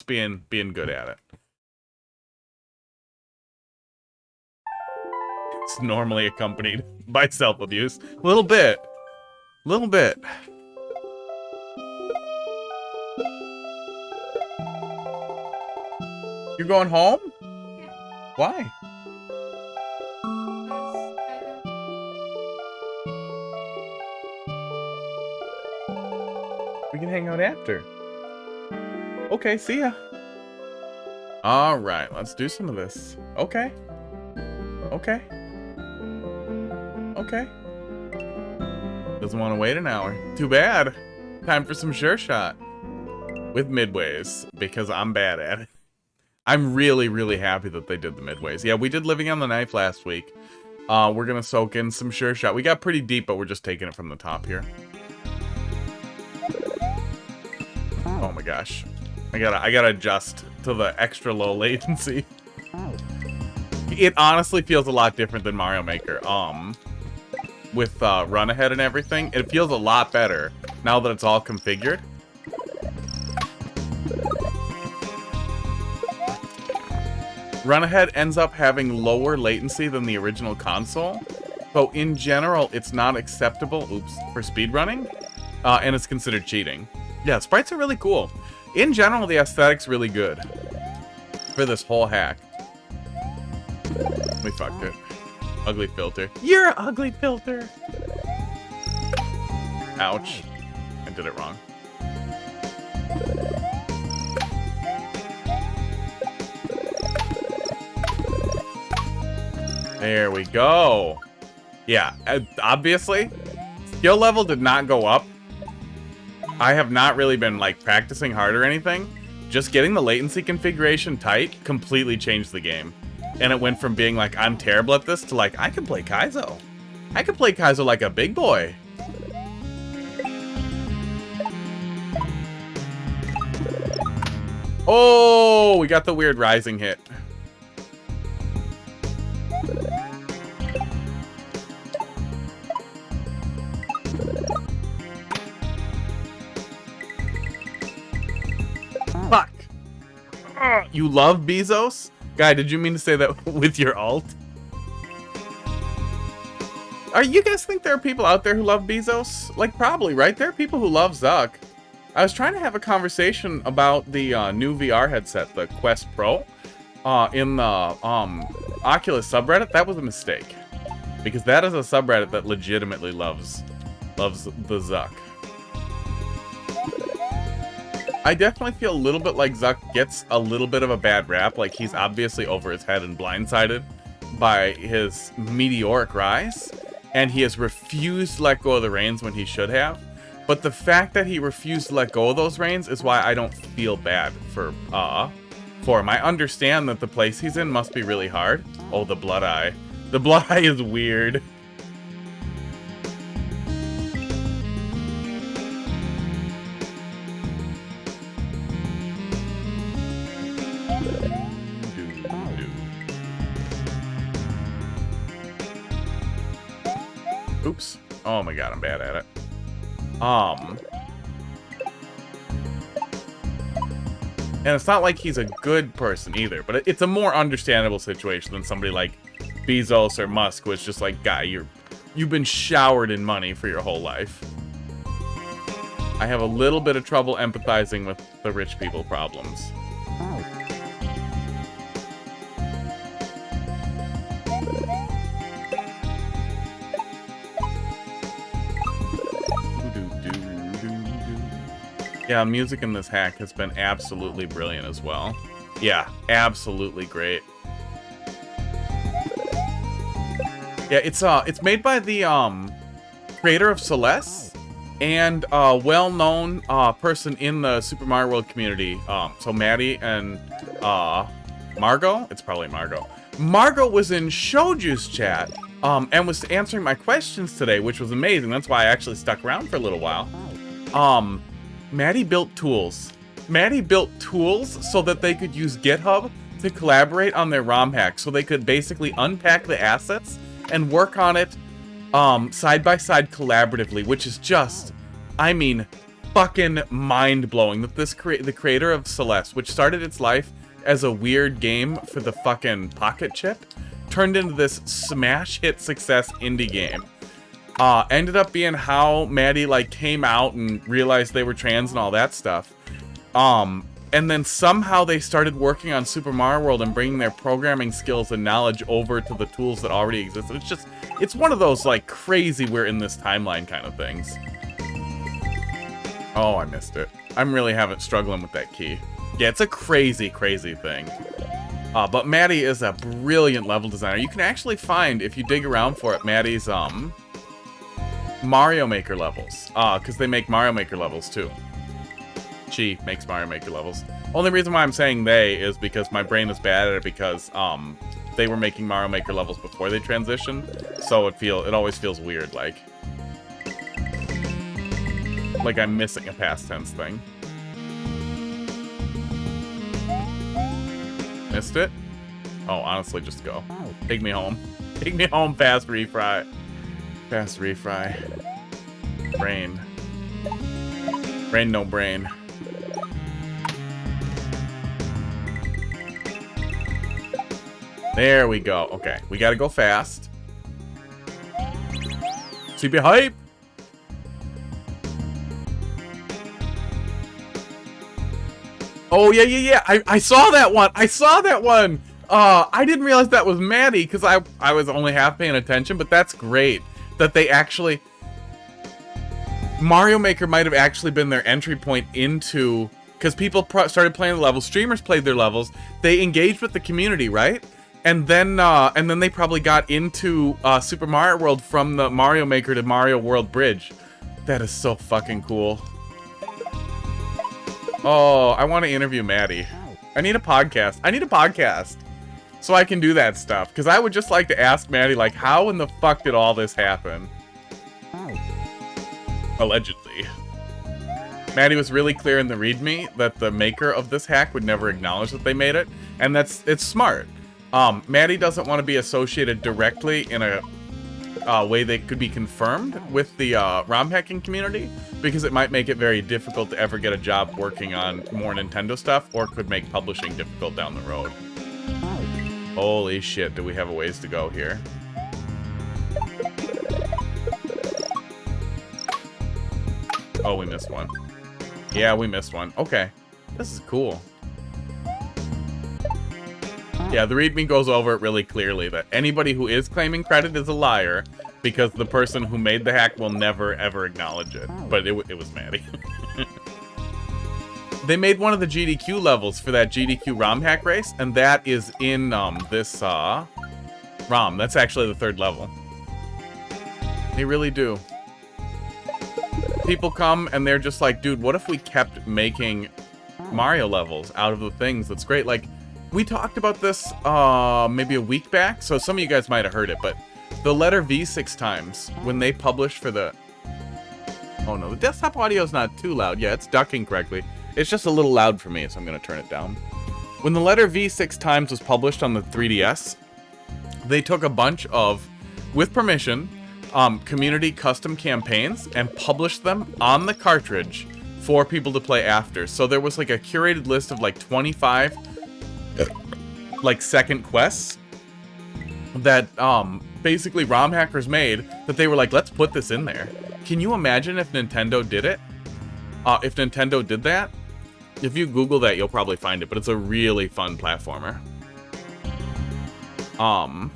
being good at it. It's normally accompanied by self-abuse. A little bit. Little bit. You're going home? Yeah. Why? We can hang out after. Okay, see ya. Alright, let's do some of this. Okay. Okay. Okay. Doesn't want to wait an hour. Too bad. Time for some Sureshot. With midways, because I'm bad at it. I'm really, really happy that they did the midways. Yeah, we did Living on the Knife last week. We're gonna soak in some Sureshot. We got pretty deep, but we're just taking it from the top here. Oh my gosh. I gotta adjust to the extra low latency. It honestly feels a lot different than Mario Maker. With run ahead and everything, it feels a lot better now that it's all configured. Run ahead ends up having lower latency than the original console, so in general, it's not acceptable, for speedrunning, and it's considered cheating. Yeah, sprites are really cool. In general, the aesthetic's really good for this whole hack. We fucked it. Ugly filter. You're an ugly filter! Ouch. I did it wrong. There we go. Yeah, obviously, skill level did not go up. I have not really been, like, practicing hard or anything. Just getting the latency configuration tight completely changed the game. And it went from being like, I'm terrible at this, to like, I can play Kaizo. I can play Kaizo like a big boy. Oh, we got the weird rising hit. Fuck. You love Bezos? Guy, did you mean to say that with your alt? You guys think there are people out there who love Bezos? Like, probably, right? There are people who love Zuck. I was trying to have a conversation about the new VR headset, the Quest Pro, in the Oculus subreddit. That was a mistake. Because that is a subreddit that legitimately loves the Zuck. I definitely feel a little bit like Zuck gets a little bit of a bad rap. Like, he's obviously over his head and blindsided by his meteoric rise. And he has refused to let go of the reins when he should have. But the fact that he refused to let go of those reins is why I don't feel bad for him. I understand that the place he's in must be really hard. Oh, the blood eye. The blood eye is weird. Oops. Oh my god, I'm bad at it. And it's not like he's a good person either, but it's a more understandable situation than somebody like Bezos or Musk, who is just like, guy, you've been showered in money for your whole life. I have a little bit of trouble empathizing with the rich people problems. Yeah, music in this hack has been absolutely brilliant as well. Yeah, absolutely great. Yeah, it's made by the creator of Celeste and a well-known person in the Super Mario World community. So Maddie and Margot. It's probably Margot. Margot was in Shoju's chat and was answering my questions today, which was amazing. That's why I actually stuck around for a little while. Maddie built tools. Maddie built tools so that they could use GitHub to collaborate on their ROM hack, so they could basically unpack the assets and work on it side by side collaboratively, which is just, I mean, fucking mind-blowing that the creator of Celeste, which started its life as a weird game for the fucking pocket chip, turned into this smash hit success indie game. Ended up being how Maddie, like, came out and realized they were trans and all that stuff. And then somehow they started working on Super Mario World and bringing their programming skills and knowledge over to the tools that already existed. It's one of those, like, crazy we're in this timeline kind of things. Oh, I missed it. I'm really struggling with that key. Yeah, it's a crazy, crazy thing. But Maddie is a brilliant level designer. You can actually find, if you dig around for it, Maddie's, Mario Maker levels. Because they make Mario Maker levels, too. She makes Mario Maker levels. Only reason why I'm saying they is because my brain is bad at it because, they were making Mario Maker levels before they transitioned. So it always feels weird, like I'm missing a past tense thing. Missed it? Oh, honestly, just go. Take me home. Take me home, fast refry. Fast refry. Brain. Brain, no brain. There we go. Okay, we gotta go fast. CP hype! Oh, yeah. I saw that one. I saw that one. I didn't realize that was Maddie because I was only half paying attention, but that's great that they actually... Mario Maker might have actually been their entry point into... Because people started playing the levels, streamers played their levels, they engaged with the community, right? And then they probably got into Super Mario World from the Mario Maker to Mario World Bridge. That is so fucking cool. Oh, I want to interview Maddie. I need a podcast. So I can do that stuff. Because I would just like to ask Maddie, like, how in the fuck did all this happen? Allegedly. Maddie was really clear in the README that the maker of this hack would never acknowledge that they made it. And it's smart. Maddie doesn't want to be associated directly in a way that could be confirmed with the ROM hacking community, because it might make it very difficult to ever get a job working on more Nintendo stuff, or could make publishing difficult down the road. Holy shit, do we have a ways to go here. Oh, we missed one. Yeah, we missed one. Okay. This is cool. Yeah, the README goes over it really clearly that anybody who is claiming credit is a liar, because the person who made the hack will never, ever acknowledge it. But it was Maddie. They made one of the GDQ levels for that GDQ ROM hack race, and that is in this ROM. That's actually the third level. They really do. People come and they're just like, dude, what if we kept making Mario levels out of the things? That's great. Like, we talked about this maybe a week back, so some of you guys might have heard it, but the letter V 6 times when they published for the... Oh no, the desktop audio is not too loud. Yeah, it's ducking correctly. It's just a little loud for me, so I'm going to turn it down. When the letter V 6 times was published on the 3DS, they took a bunch of, with permission, community custom campaigns and published them on the cartridge for people to play after. So there was like a curated list of like 25 like second quests that basically ROM hackers made, that they were like, let's put this in there. Can you imagine if Nintendo did it? If Nintendo did that? If you Google that, you'll probably find it, but it's a really fun platformer. I'll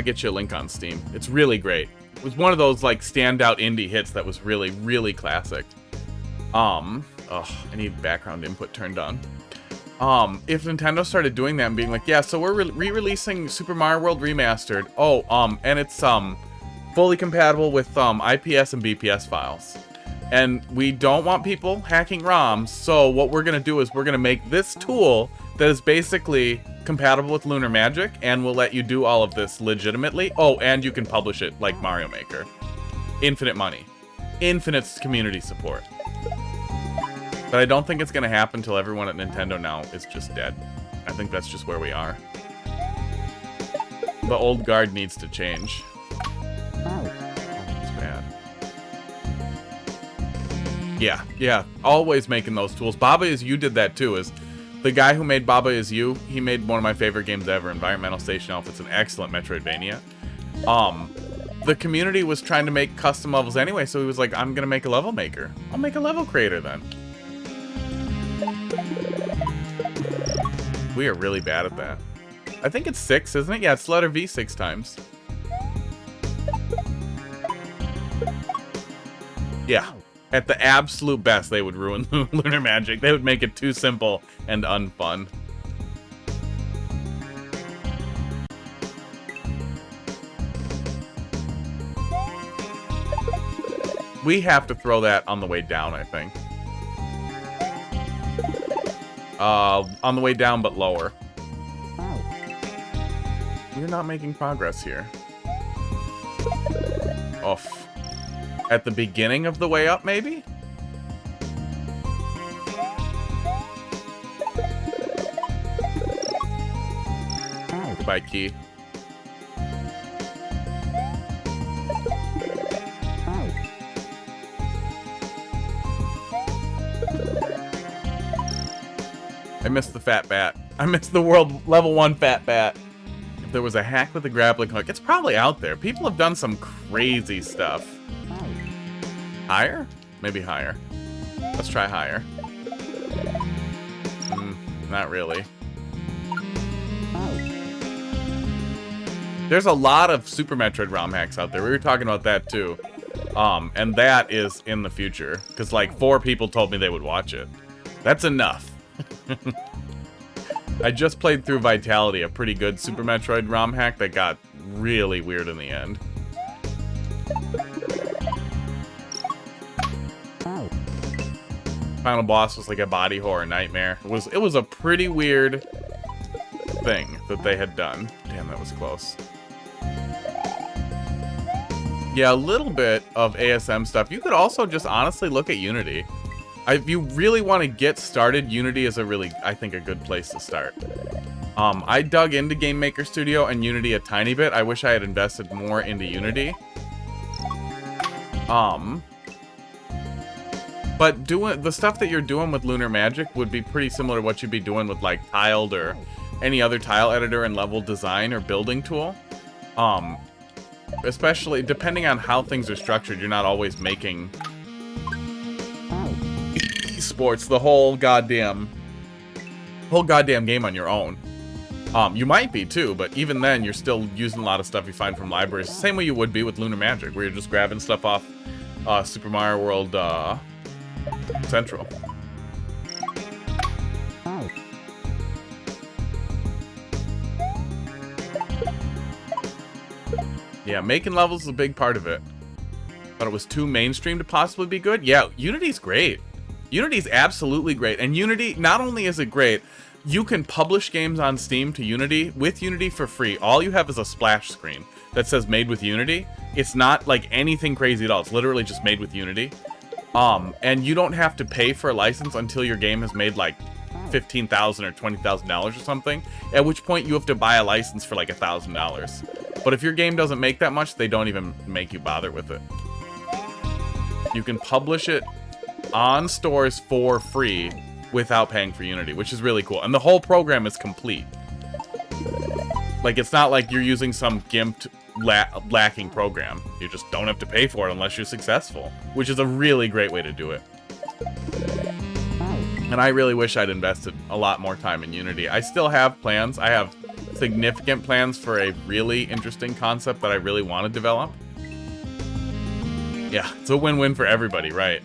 get you a link on Steam. It's really great. It was one of those like standout indie hits that was really, really classic. I need background input turned on. If Nintendo started doing that and being like, yeah, so we're re-releasing Super Mario World Remastered. Oh, and it's fully compatible with IPS and BPS files. And we don't want people hacking ROMs, so what we're gonna do is we're gonna make this tool that is basically compatible with Lunar Magic, and will let you do all of this legitimately. Oh, and you can publish it like Mario Maker. Infinite money. Infinite community support. But I don't think it's going to happen until everyone at Nintendo now is just dead. I think that's just where we are. The old guard needs to change. Oh, that's bad. Yeah. Always making those tools. Baba Is You did that too. Is the guy who made Baba Is You, he made one of my favorite games ever, Environmental Station Alpha. It's an excellent Metroidvania. The community was trying to make custom levels anyway, so he was like, I'm gonna make a level maker. I'll make a level creator then. We are really bad at that. I think it's 6, isn't it? Yeah, it's letter V 6 times. Yeah. At the absolute best, they would ruin Lunar Magic. They would make it too simple and unfun. We have to throw that on the way down, I think. On the way down, but lower. We're not making progress here. Oof. At the beginning of the way up, maybe? Goodbye, key. I missed the fat bat. I missed the world level 1 fat bat. If there was a hack with a grappling hook, it's probably out there. People have done some crazy stuff. Higher? Maybe higher. Let's try higher. Not really. There's a lot of Super Metroid ROM hacks out there. We were talking about that too. And that is in the future. Because like 4 people told me they would watch it. That's enough. I just played through Vitality, a pretty good Super Metroid ROM hack that got really weird in the end. Final boss was like a body horror nightmare. It was a pretty weird thing that they had done. Damn, that was close. Yeah, a little bit of ASM stuff. You could also just honestly look at Unity. If you really want to get started, Unity is I think, a good place to start. I dug into Game Maker Studio and Unity a tiny bit. I wish I had invested more into Unity. But doing the stuff that you're doing with Lunar Magic would be pretty similar to what you'd be doing with like Tiled or any other tile editor and level design or building tool. Especially depending on how things are structured, you're not always making esports the whole goddamn game on your own. You might be too, but even then you're still using a lot of stuff you find from libraries. The same way you would be with Lunar Magic, where you're just grabbing stuff off Super Mario World Central. Yeah, making levels is a big part of it. But it was too mainstream to possibly be good? Yeah, Unity's great. Unity's absolutely great. And Unity, not only is it great, you can publish games on Steam to Unity with Unity for free. All you have is a splash screen that says made with Unity. It's not like anything crazy at all. It's literally just made with Unity. And you don't have to pay for a license until your game has made like $15,000 or $20,000 or something, at which point you have to buy a license for like $1,000. But if your game doesn't make that much, they don't even make you bother with it. You can publish it on stores for free without paying for Unity, which is really cool. And the whole program is complete. Like, it's not like you're using some gimped, lacking program. You just don't have to pay for it unless you're successful, which is a really great way to do it. And I really wish I'd invested a lot more time in Unity. I still have plans. I have significant plans for a really interesting concept that I really want to develop. Yeah, it's a win-win for everybody, right?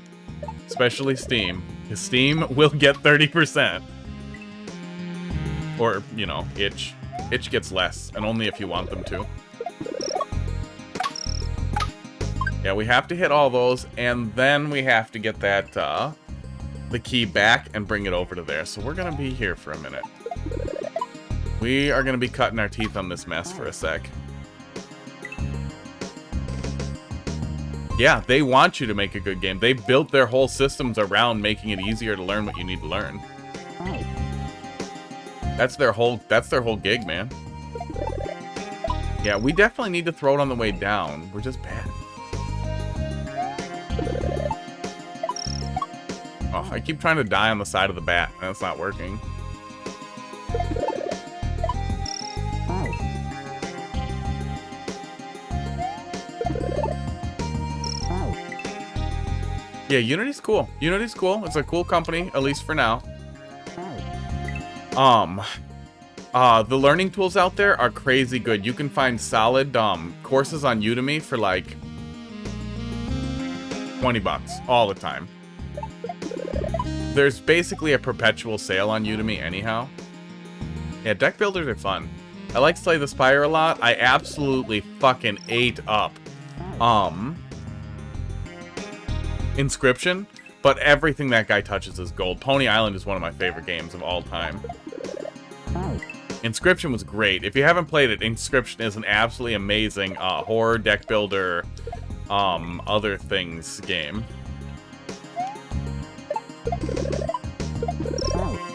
Especially Steam. Because Steam will get 30%. Or, you know, Itch. Itch gets less, and only if you want them to. Yeah, we have to hit all those, and then we have to get that, the key back and bring it over to there. So we're gonna be here for a minute. We are gonna be cutting our teeth on this mess for a sec. Yeah, they want you to make a good game. They built their whole systems around making it easier to learn what you need to learn. That's their whole gig, man. Yeah, we definitely need to throw it on the way down. We're just bad. Oh, I keep trying to die on the side of the bat, and it's not working. Yeah, Unity's cool. Unity's cool. It's a cool company, at least for now. The learning tools out there are crazy good. You can find solid courses on Udemy for like 20 bucks all the time. There's basically a perpetual sale on Udemy anyhow. Yeah, deck builders are fun. I like Slay the Spire a lot. I absolutely fucking ate up Inscription, but everything that guy touches is gold. Pony Island is one of my favorite games of all time. Inscription was great. If you haven't played it, Inscription is an absolutely amazing horror deck builder, other things game.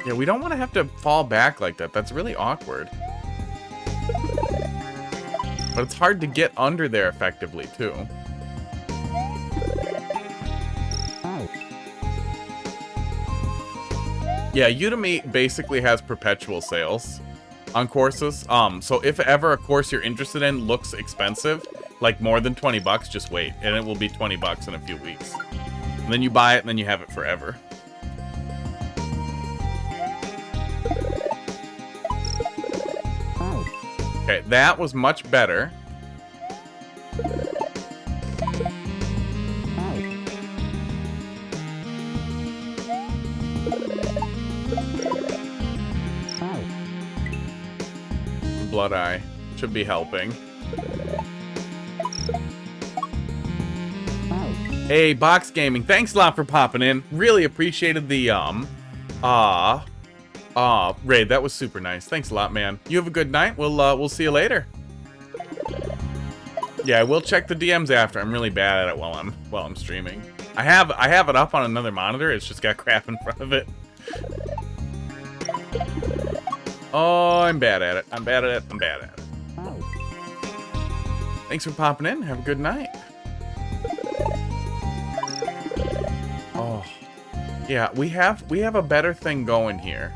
Yeah, we don't want to have to fall back like that. That's really awkward. But it's hard to get under there effectively, too. Yeah, Udemy basically has perpetual sales on courses. So if ever a course you're interested in looks expensive, like more than 20 bucks, just wait. And it will be 20 bucks in a few weeks. And then you buy it, and then you have it forever. Okay, that was much better. Blood Eye should be helping. Hey, Box Gaming, thanks a lot for popping in. Really appreciated the raid. That was super nice. Thanks a lot, man. You have a good night. We'll see you later. Yeah, we'll check the DMs after. I'm really bad at it while I'm streaming. I have it up on another monitor. It's just got crap in front of it. Oh, I'm bad at it. I'm bad at it. I'm bad at it. Thanks for popping in. Have a good night. Oh. Yeah, we have a better thing going here.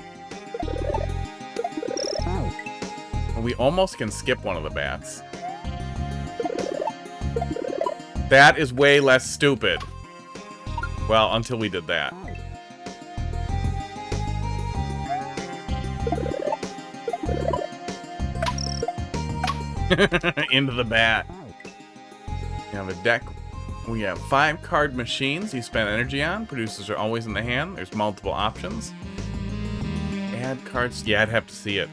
We almost can skip one of the bats. That is way less stupid. Well, until we did that. Into the bat. You have a deck. We have 5 card machines you spend energy on. Producers are always in the hand. There's multiple options. Add cards. Yeah, I'd have to see it.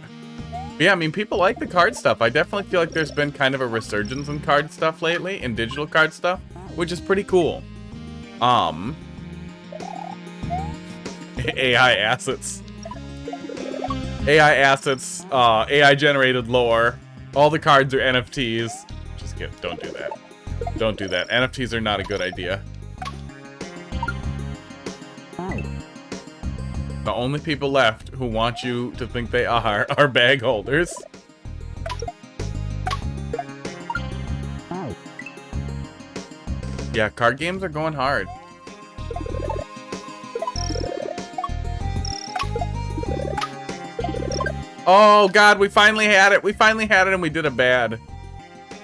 But yeah, I mean, people like the card stuff. I definitely feel like there's been kind of a resurgence in card stuff lately, in digital card stuff, which is pretty cool. AI assets. AI assets, AI generated lore. All the cards are NFTs. Just kidding. Don't do that. Don't do that. NFTs are not a good idea. The only people left who want you to think they are bag holders. Yeah, card games are going hard. Oh god, we finally had it. We finally had it and we did it bad.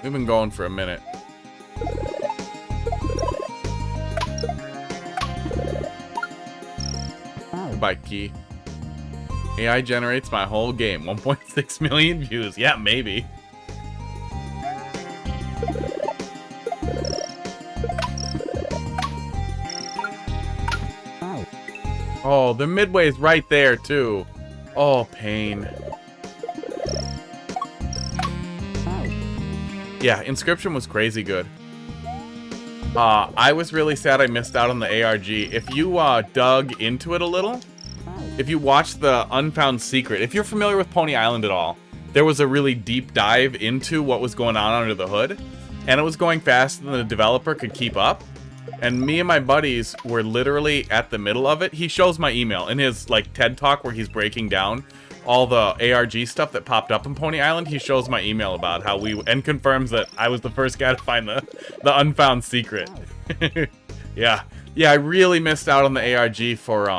We've been going for a minute. Goodbye, Key. AI generates my whole game. 1.6 million views. Yeah, maybe. Oh, the midway's right there, too. Oh, pain. Yeah, Inscription was crazy good. I was really sad I missed out on the ARG. If you dug into it a little, if you watched the Unfound Secret, if you're familiar with Pony Island at all, there was a really deep dive into what was going on under the hood, and it was going faster than the developer could keep up. And me and my buddies were literally at the middle of it. He shows my email in his like TED Talk where he's breaking down all the ARG stuff that popped up in Pony Island. He shows my email about how and confirms that I was the first guy to find the Unfound Secret. Yeah, Yeah, I really missed out on the ARG for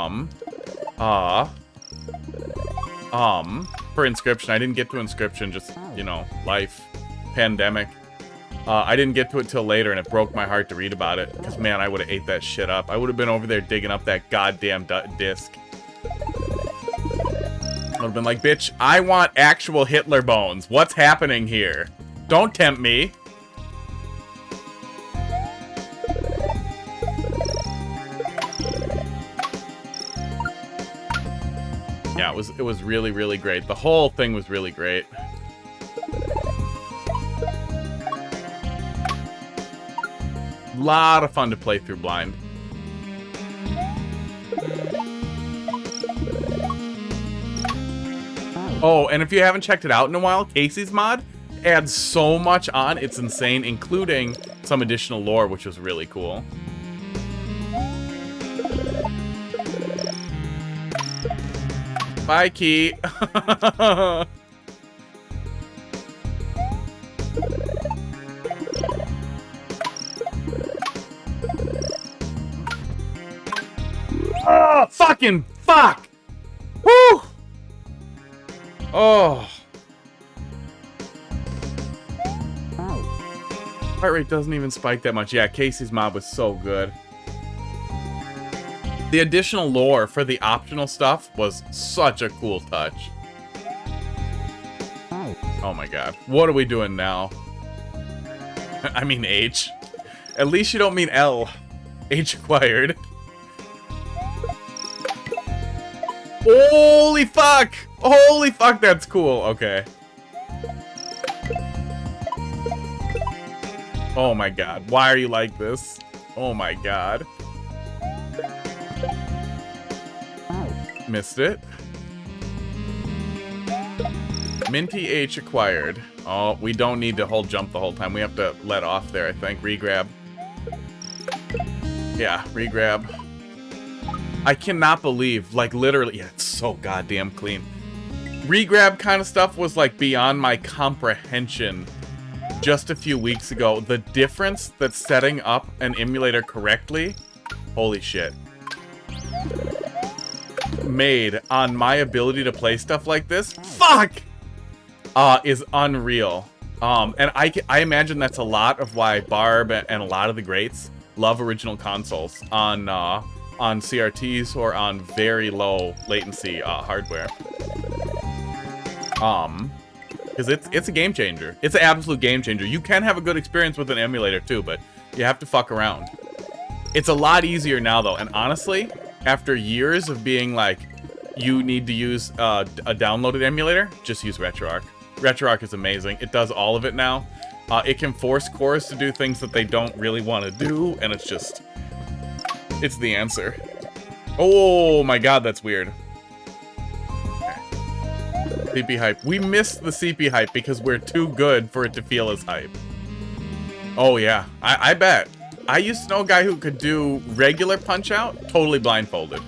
Inscription. I didn't get to Inscription, just, you know, life, pandemic. I didn't get to it till later, and it broke my heart to read about it. Because, man, I would have ate that shit up. I would have been over there digging up that goddamn disc. I would have been like, bitch, I want actual Hitler bones. What's happening here? Don't tempt me. Yeah, it was really, really great. The whole thing was really great. Lot of fun to play through blind. Oh, and if you haven't checked it out in a while, Casey's mod adds so much on. It's insane, including some additional lore, which was really cool. Bye, Key. Oh, fucking fuck! Woo! Oh. Heart rate doesn't even spike that much. Yeah, Casey's mod was so good. The additional lore for the optional stuff was such a cool touch. Oh my god. What are we doing now? I mean H. At least you don't mean L. H acquired. Holy fuck! Holy fuck, that's cool. Okay. Oh my god. Why are you like this? Oh my god. Missed it. Minty H acquired. Oh, we don't need to hold jump the whole time. We have to let off there, I think. Regrab. Yeah, regrab. I cannot believe, like, literally, yeah, it's so goddamn clean. Regrab kind of stuff was, like, beyond my comprehension just a few weeks ago. The difference that setting up an emulator correctly, holy shit, made on my ability to play stuff like this, fuck, is unreal. And I imagine that's a lot of why Barb and a lot of the greats love original consoles on CRTs or on very low latency hardware. Because it's a game changer. It's an absolute game changer. You can have a good experience with an emulator too, but you have to fuck around. It's a lot easier now though, and honestly, after years of being like, you need to use a downloaded emulator, just use RetroArch. RetroArch is amazing. It does all of it now. It can force cores to do things that they don't really want to do, and it's just, it's the answer. Oh my god, that's weird. CP hype. We missed the CP hype because we're too good for it to feel as hype. Oh yeah, I bet. I used to know a guy who could do regular Punch-Out totally blindfolded.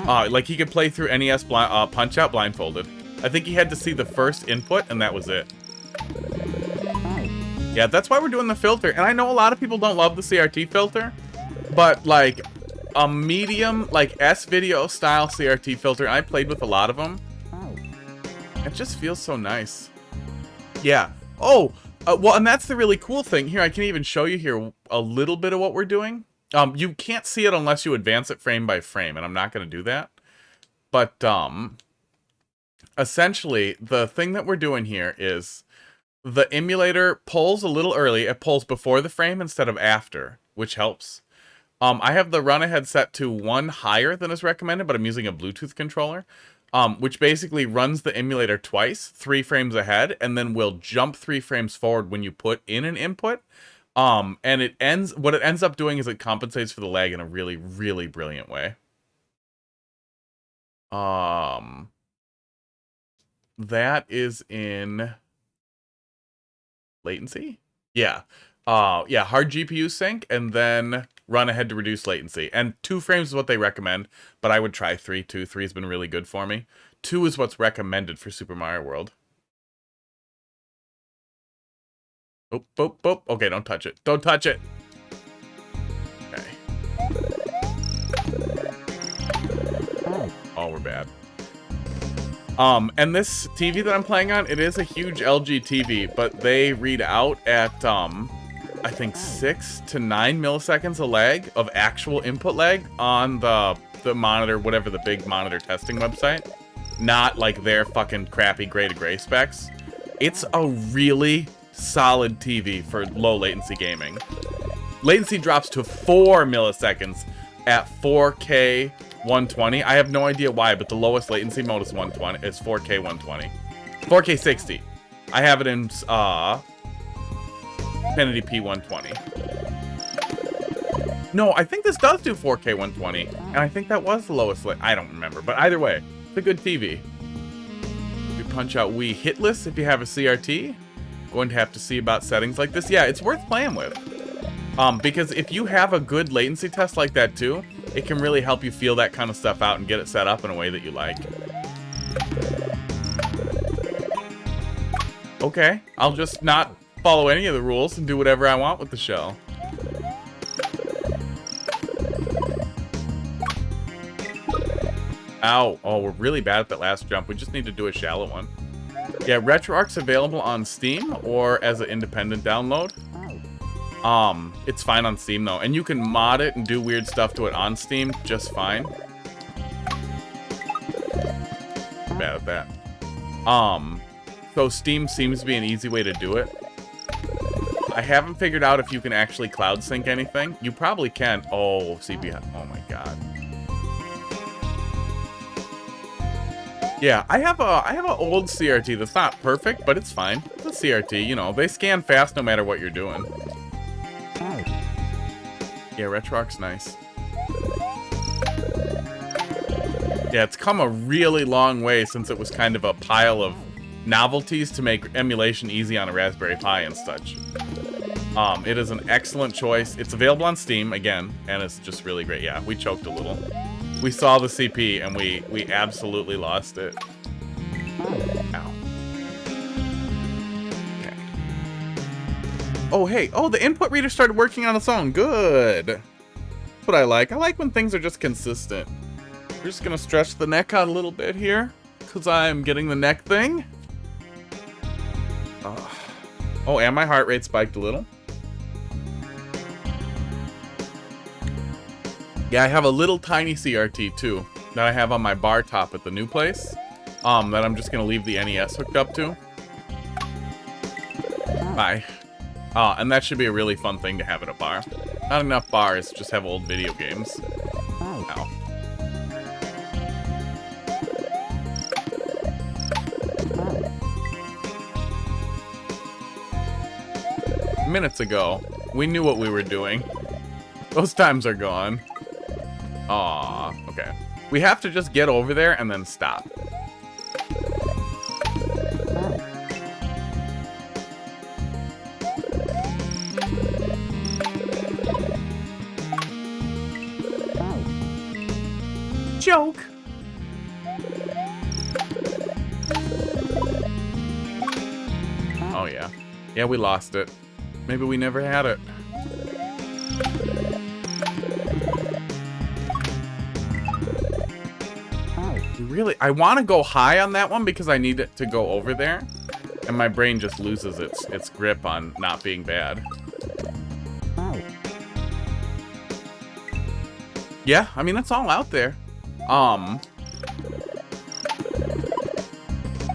Like he could play through NES Punch-Out blindfolded. I think he had to see the first input and that was it. Yeah, that's why we're doing the filter. And I know a lot of people don't love the CRT filter, but like a medium, like S-Video style CRT filter, I played with a lot of them. It just feels so nice. Yeah. Oh, well, and that's the really cool thing. Here, I can even show you here a little bit of what we're doing. You can't see it unless you advance it frame by frame, and I'm not going to do that. But, essentially, the thing that we're doing here is the emulator pulls a little early. It pulls before the frame instead of after, which helps. I have the run ahead set to 1 higher than is recommended, but I'm using a Bluetooth controller. Which basically runs the emulator twice, 3 frames ahead, and then will jump 3 frames forward when you put in an input. And what it ends up doing is it compensates for the lag in a really, really brilliant way. That is in latency? Yeah. Yeah, hard GPU sync, and then run ahead to reduce latency. And 2 frames is what they recommend, but I would try 3 too. 3 has been really good for me. 2 is what's recommended for Super Mario World. Oh, oh, oh. Okay, don't touch it. Don't touch it. Okay. Oh, we're bad. And this TV that I'm playing on, it is a huge LG TV, but they read out at, I think 6 to 9 milliseconds of lag, of actual input lag on the monitor, whatever the big monitor testing website. Not like their fucking crappy gray to gray specs. It's a really solid TV for low latency gaming. Latency drops to 4 milliseconds at 4K 120. I have no idea why, but the lowest latency mode is 120. It's 4K 120. 4K 60. I have it in 1080p 120. No, I think this does do 4K 120, and I think that was the lowest. I don't remember, but either way, it's a good TV. You punch out Wii hitless if you have a CRT. Going to have to see about settings like this. Yeah, it's worth playing with. Because if you have a good latency test like that too, it can really help you feel that kind of stuff out and get it set up in a way that you like. Okay, I'll just not follow any of the rules and do whatever I want with the shell. Ow. Oh, we're really bad at that last jump. We just need to do a shallow one. Yeah, RetroArch's available on Steam or as an independent download. It's fine on Steam though, and you can mod it and do weird stuff to it on Steam just fine. Bad at that. So Steam seems to be an easy way to do it. I haven't figured out if you can actually cloud sync anything. You probably can. Oh, CP. Oh my god. Yeah, I have an old CRT that's not perfect, but it's fine. It's a CRT, you know. They scan fast no matter what you're doing. Yeah, RetroArch's nice. Yeah, it's come a really long way since it was kind of a pile of novelties to make emulation easy on a Raspberry Pi and such. It is an excellent choice. It's available on Steam, again, and it's just really great. Yeah, we choked a little. We saw the CP, and we absolutely lost it. Ow. Okay. Oh, hey. Oh, the input reader started working on its own. Good. That's what I like. I like when things are just consistent. We're just going to stretch the neck out a little bit here, because I'm getting the neck thing. Oh, and my heart rate spiked a little. Yeah, I have a little tiny CRT too that I have on my bar top at the new place that I'm just going to leave the NES hooked up to. Bye. And that should be a really fun thing to have at a bar. Not enough bars just have old video games. Ow. Minutes ago, we knew what we were doing. Those times are gone. Aw, okay. We have to just get over there and then stop. Joke! Oh yeah. Yeah, we lost it. Maybe we never had it. Really, I want to go high on that one because I need it to go over there, and my brain just loses its grip on not being bad. Yeah, I mean that's all out there.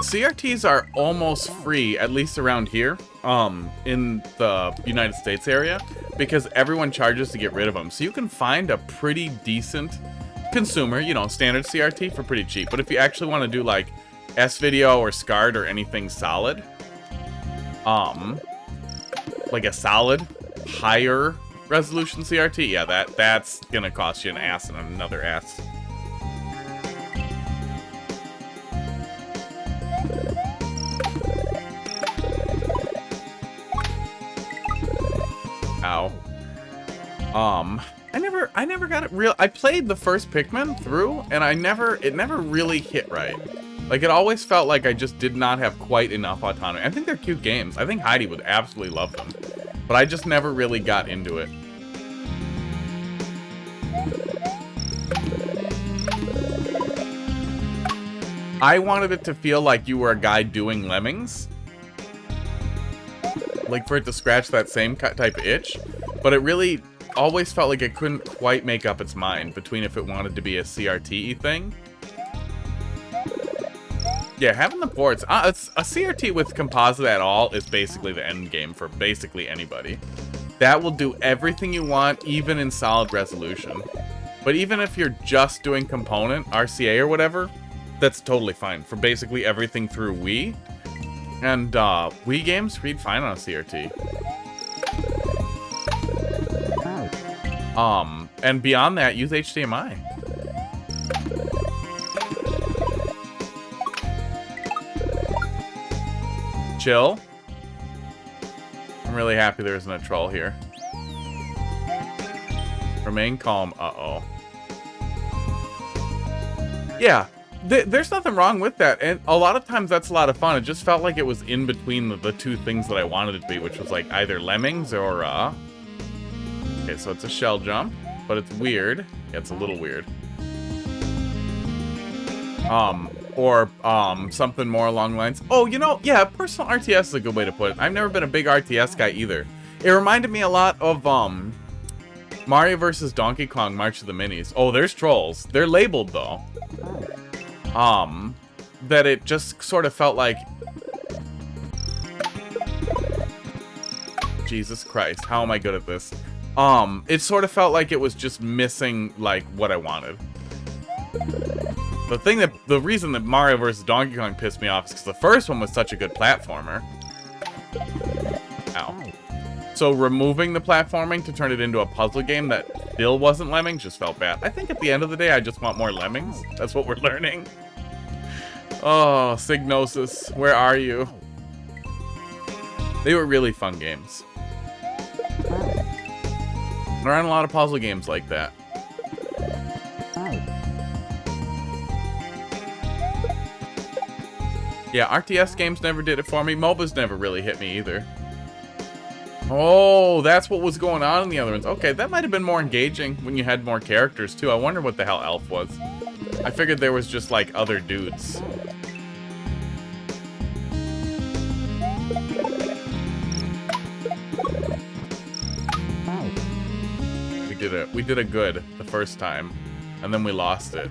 CRTs are almost free, at least around here, in the United States area, because everyone charges to get rid of them. So you can find a pretty decent consumer, you know, standard CRT for pretty cheap. But if you actually want to do like S-Video or SCART or anything solid, like a solid higher resolution CRT, yeah, that's gonna cost you an ass and another ass. Ow. I never got it real. I played the first Pikmin through, and it never really hit right. Like, it always felt like I just did not have quite enough autonomy. I think they're cute games. I think Heidi would absolutely love them. But I just never really got into it. I wanted it to feel like you were a guy doing lemmings. Like for it to scratch that same type of itch. But it really always felt like it couldn't quite make up its mind between if it wanted to be a CRT thing. Yeah, having the ports, it's a CRT with composite at all is basically the end game for basically anybody. That will do everything you want, even in solid resolution. But even if you're just doing component, RCA or whatever, that's totally fine for basically everything through Wii. And Wii games read fine on a CRT. And beyond that, use HDMI. Chill. I'm really happy there isn't a troll here. Remain calm. Uh-oh. Yeah, there's nothing wrong with that. And a lot of times that's a lot of fun. It just felt like it was in between the two things that I wanted it to be, which was like either lemmings or, Okay, so it's a shell jump, but it's weird. Yeah, it's a little weird. Or something more along the lines. Oh, you know, yeah, personal RTS is a good way to put it. I've never been a big RTS guy either. It reminded me a lot of, Mario vs. Donkey Kong March of the Minis. Oh, there's trolls. They're labeled, though. That it just sort of felt like... Jesus Christ, how am I good at this? It sort of felt like it was just missing, like, what I wanted. The reason that Mario vs. Donkey Kong pissed me off is because the first one was such a good platformer. Ow. So removing the platforming to turn it into a puzzle game that still wasn't lemmings just felt bad. I think at the end of the day, I just want more lemmings. That's what we're learning. Oh, Signosis, where are you? They were really fun games. There aren't a lot of puzzle games like that. Yeah, RTS games never did it for me. MOBAs never really hit me either. Oh, that's what was going on in the other ones. Okay, that might have been more engaging when you had more characters, too. I wonder what the hell Elf was. I figured there was just, like, other dudes. We did a good the first time, and then we lost it.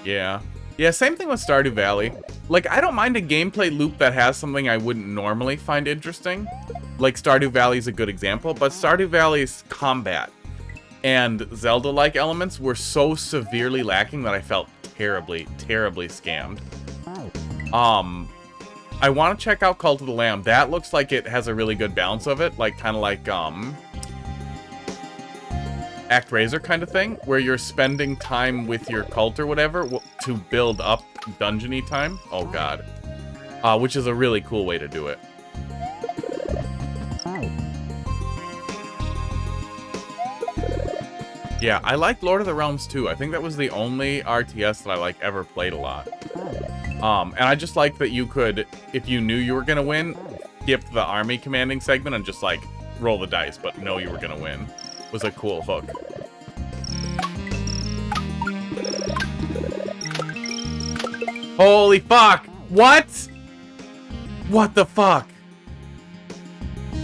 Yeah. Yeah, same thing with Stardew Valley. Like, I don't mind a gameplay loop that has something I wouldn't normally find interesting. Like, Stardew Valley is a good example, but Stardew Valley's combat and Zelda-like elements were so severely lacking that I felt terribly, terribly scammed. I want to check out Cult of the Lamb. That looks like it has a really good balance of it, like, kind of like, ActRaiser kind of thing, where you're spending time with your cult or whatever to build up dungeon-y time. Oh, God. Which is a really cool way to do it. Yeah, I like Lord of the Realms, too. I think that was the only RTS that I, like, ever played a lot. And I just like that you could, if you knew you were gonna win, skip the army commanding segment and just, like, roll the dice, but know you were gonna win. Was a cool hook. Holy fuck! What? What the fuck?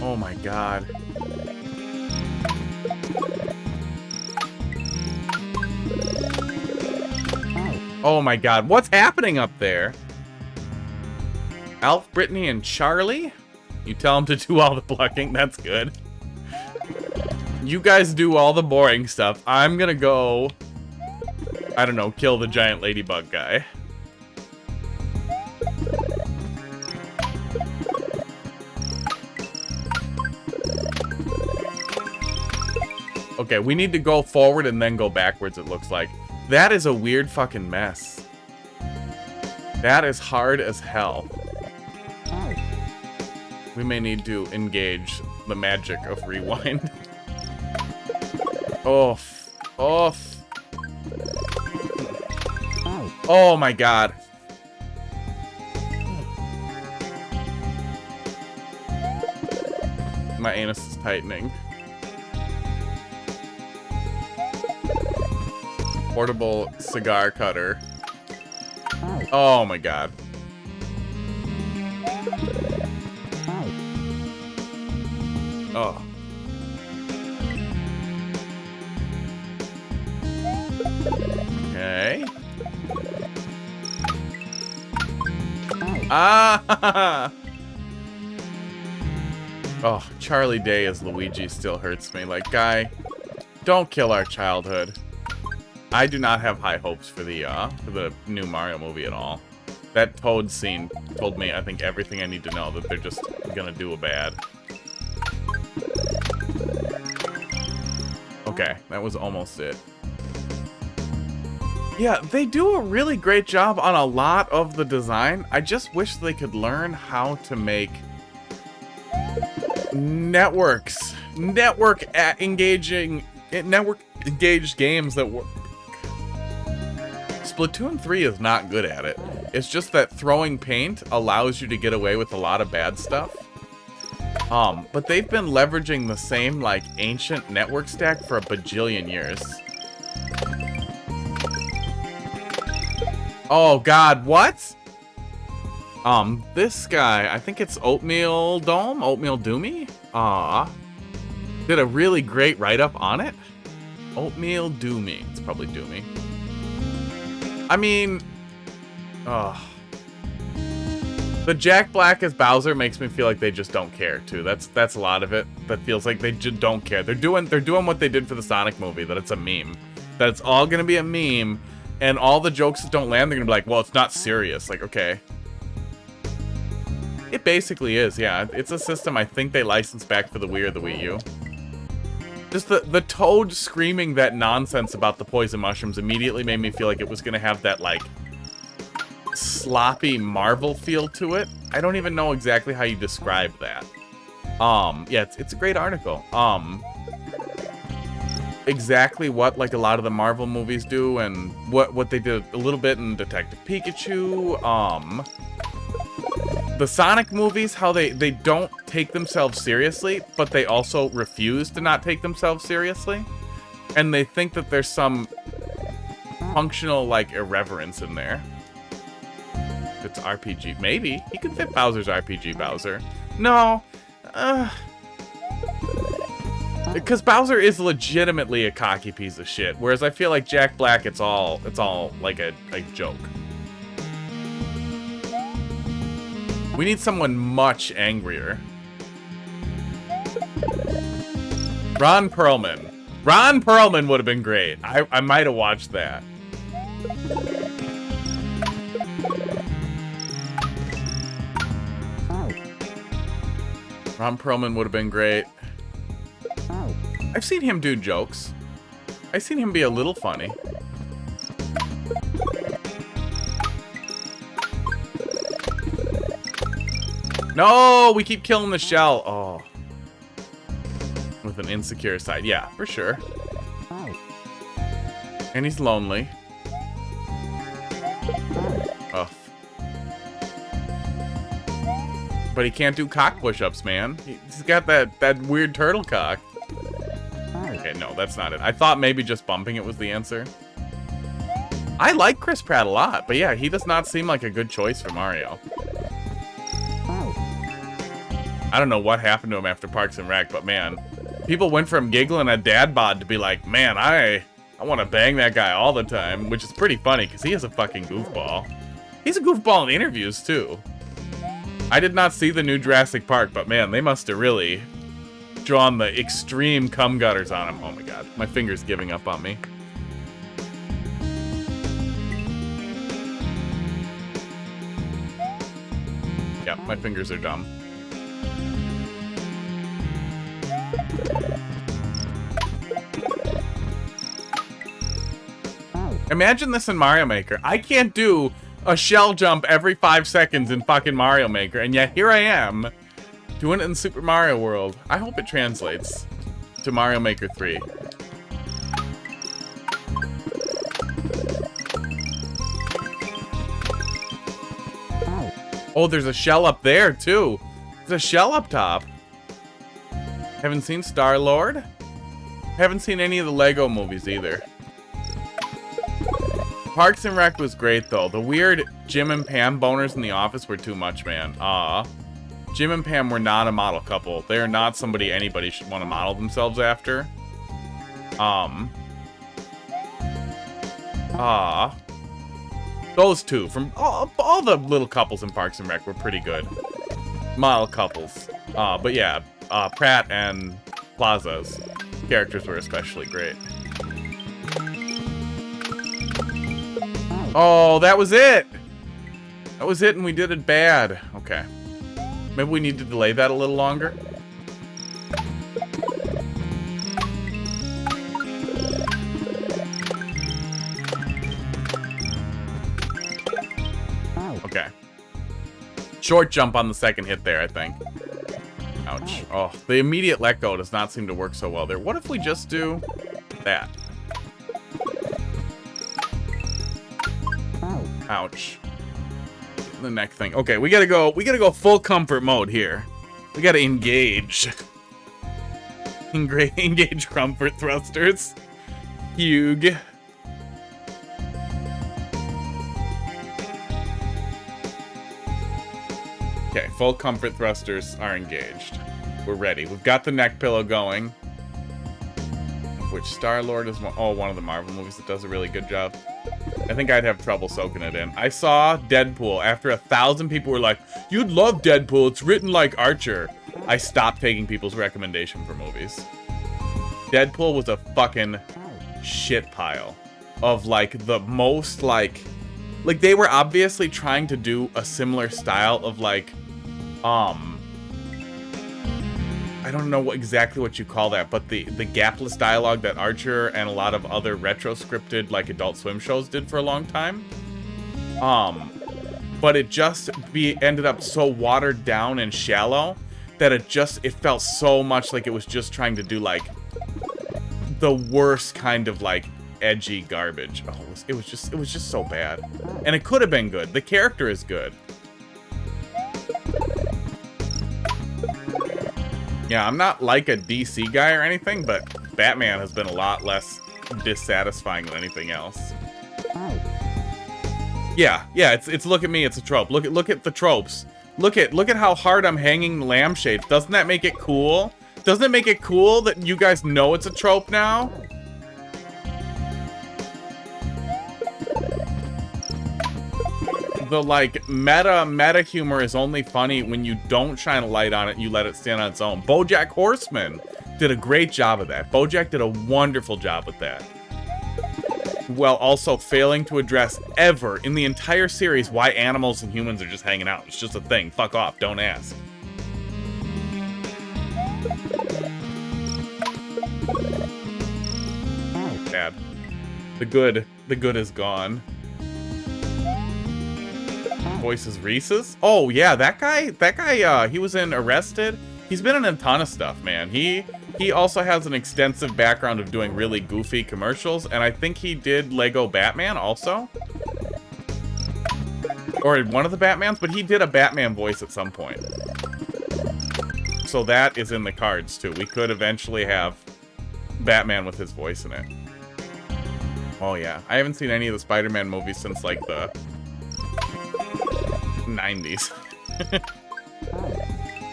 Oh my god. Oh my god, what's happening up there? Alf, Brittany, and Charlie? You tell them to do all the plucking, that's good. You guys do all the boring stuff. I'm gonna go, I don't know, kill the giant ladybug guy. Okay, we need to go forward and then go backwards, it looks like. That is a weird fucking mess. That is hard as hell. We may need to engage the magic of rewind. Oof. Oof. Oh my god. My anus is tightening. Portable cigar cutter. Oh my god. Oh. Okay. Ah! Oh, Charlie Day as Luigi still hurts me. Like, guy, don't kill our childhood. I do not have high hopes for the new Mario movie at all. That Toad scene told me, I think, everything I need to know, that they're just gonna do a bad. Okay, that was almost it. Yeah, they do a really great job on a lot of the design. I just wish they could learn how to make network engaged games that work. Splatoon 3 is not good at it. It's just that throwing paint allows you to get away with a lot of bad stuff. But they've been leveraging the same, like, ancient network stack for a bajillion years. Oh god, what? This guy, I think it's Oatmeal Doomy? Did a really great write-up on it. Oatmeal Doomy. It's probably Doomy. I mean, the Jack Black as Bowser makes me feel like they just don't care too. That's a lot of it. That feels like they just don't care. They're doing what they did for the Sonic movie. That it's a meme. That it's all gonna be a meme, and all the jokes that don't land, they're gonna be like, well, it's not serious. Like, okay. It basically is, yeah. It's a system I think they licensed back for the Wii or the Wii U. Just the Toad screaming that nonsense about the poison mushrooms immediately made me feel like it was gonna have that, like, sloppy Marvel feel to it. I don't even know exactly how you describe that. Yeah, it's a great article. Exactly what, like, a lot of the Marvel movies do, and what they did a little bit in Detective Pikachu. The Sonic movies, how they don't take themselves seriously, but they also refuse to not take themselves seriously. And they think that there's some functional, like, irreverence in there. It's RPG. Maybe. He could fit Bowser's RPG Bowser. No. Because Bowser is legitimately a cocky piece of shit. Whereas I feel like Jack Black, it's all like a joke. We need someone much angrier. Ron Perlman. Ron Perlman would have been great. I might have watched that. Ron Perlman would have been great. I've seen him do jokes. I've seen him be a little funny. No, we keep killing the shell. Oh. With an insecure side. Yeah, for sure. And he's lonely. Oh. But he can't do cock push-ups, man. He's got that weird turtle cock. Okay, no, that's not it. I thought maybe just bumping it was the answer. I like Chris Pratt a lot, but yeah, he does not seem like a good choice for Mario. I don't know what happened to him after Parks and Rec, but man, people went from giggling at dad bod to be like, man, I want to bang that guy all the time, which is pretty funny because he is a fucking goofball. He's a goofball in interviews too. I did not see the new Jurassic Park, but man, they must have really drawn the extreme cum gutters on him. Oh my god, my finger's giving up on me. Yeah, my fingers are dumb. Imagine this in Mario Maker. I can't do a shell jump every 5 seconds in fucking Mario Maker, and yet here I am doing it in Super Mario World. I hope it translates to Mario Maker 3. Oh, there's a shell up there, too. There's a shell up top. Haven't seen Star-Lord? Haven't seen any of the Lego movies, either. Parks and Rec was great, though. The weird Jim and Pam boners in the office were too much, man. Jim and Pam were not a model couple. They are not somebody anybody should want to model themselves after. Those two, from all the little couples in Parks and Rec were pretty good. Model couples. But yeah, Pratt and Plaza's characters were especially great. Oh, that was it! That was it, and we did it bad. Okay. Maybe we need to delay that a little longer. Okay. Short jump on the second hit there, I think. Ouch. Oh, the immediate let go does not seem to work so well there. What if we just do that? Ouch. The neck thing. Okay, we gotta go full comfort mode here. We gotta engage. Engage comfort thrusters. Hugh. Okay, full comfort thrusters are engaged. We're ready. We've got the neck pillow going. Of which Star-Lord is one of the Marvel movies that does a really good job. I think I'd have trouble soaking it in. I saw Deadpool after 1,000 people were like, "You'd love Deadpool, it's written like Archer." I stopped taking people's recommendation for movies. Deadpool was a fucking shit pile of like the most like they were obviously trying to do a similar style of like I don't know exactly what you call that, but the gapless dialogue that Archer and a lot of other retro scripted like Adult Swim shows did for a long time. But it just ended up so watered down and shallow that it felt so much like it was just trying to do like the worst kind of like edgy garbage. Oh, it was just so bad. And it could have been good. The character is good. Yeah, I'm not like a DC guy or anything, but Batman has been a lot less dissatisfying than anything else. Yeah, it's look at me, it's a trope. Look at the tropes. Look at how hard I'm hanging lampshades. Doesn't that make it cool? Doesn't it make it cool that you guys know it's a trope now? The like meta humor is only funny when you don't shine a light on it and you let it stand on its own. BoJack Horseman did a great job of that. BoJack did a wonderful job with that. While also failing to address ever in the entire series why animals and humans are just hanging out. It's just a thing. Fuck off. Don't ask. Bad. The good is gone. Voices Reese's? Oh yeah, that guy, he was in Arrested. He's been in a ton of stuff, man. He also has an extensive background of doing really goofy commercials, and I think he did Lego Batman also. Or one of the Batmans, but he did a Batman voice at some point. So that is in the cards too. We could eventually have Batman with his voice in it. Oh yeah, I haven't seen any of the Spider-Man movies since like the 90s.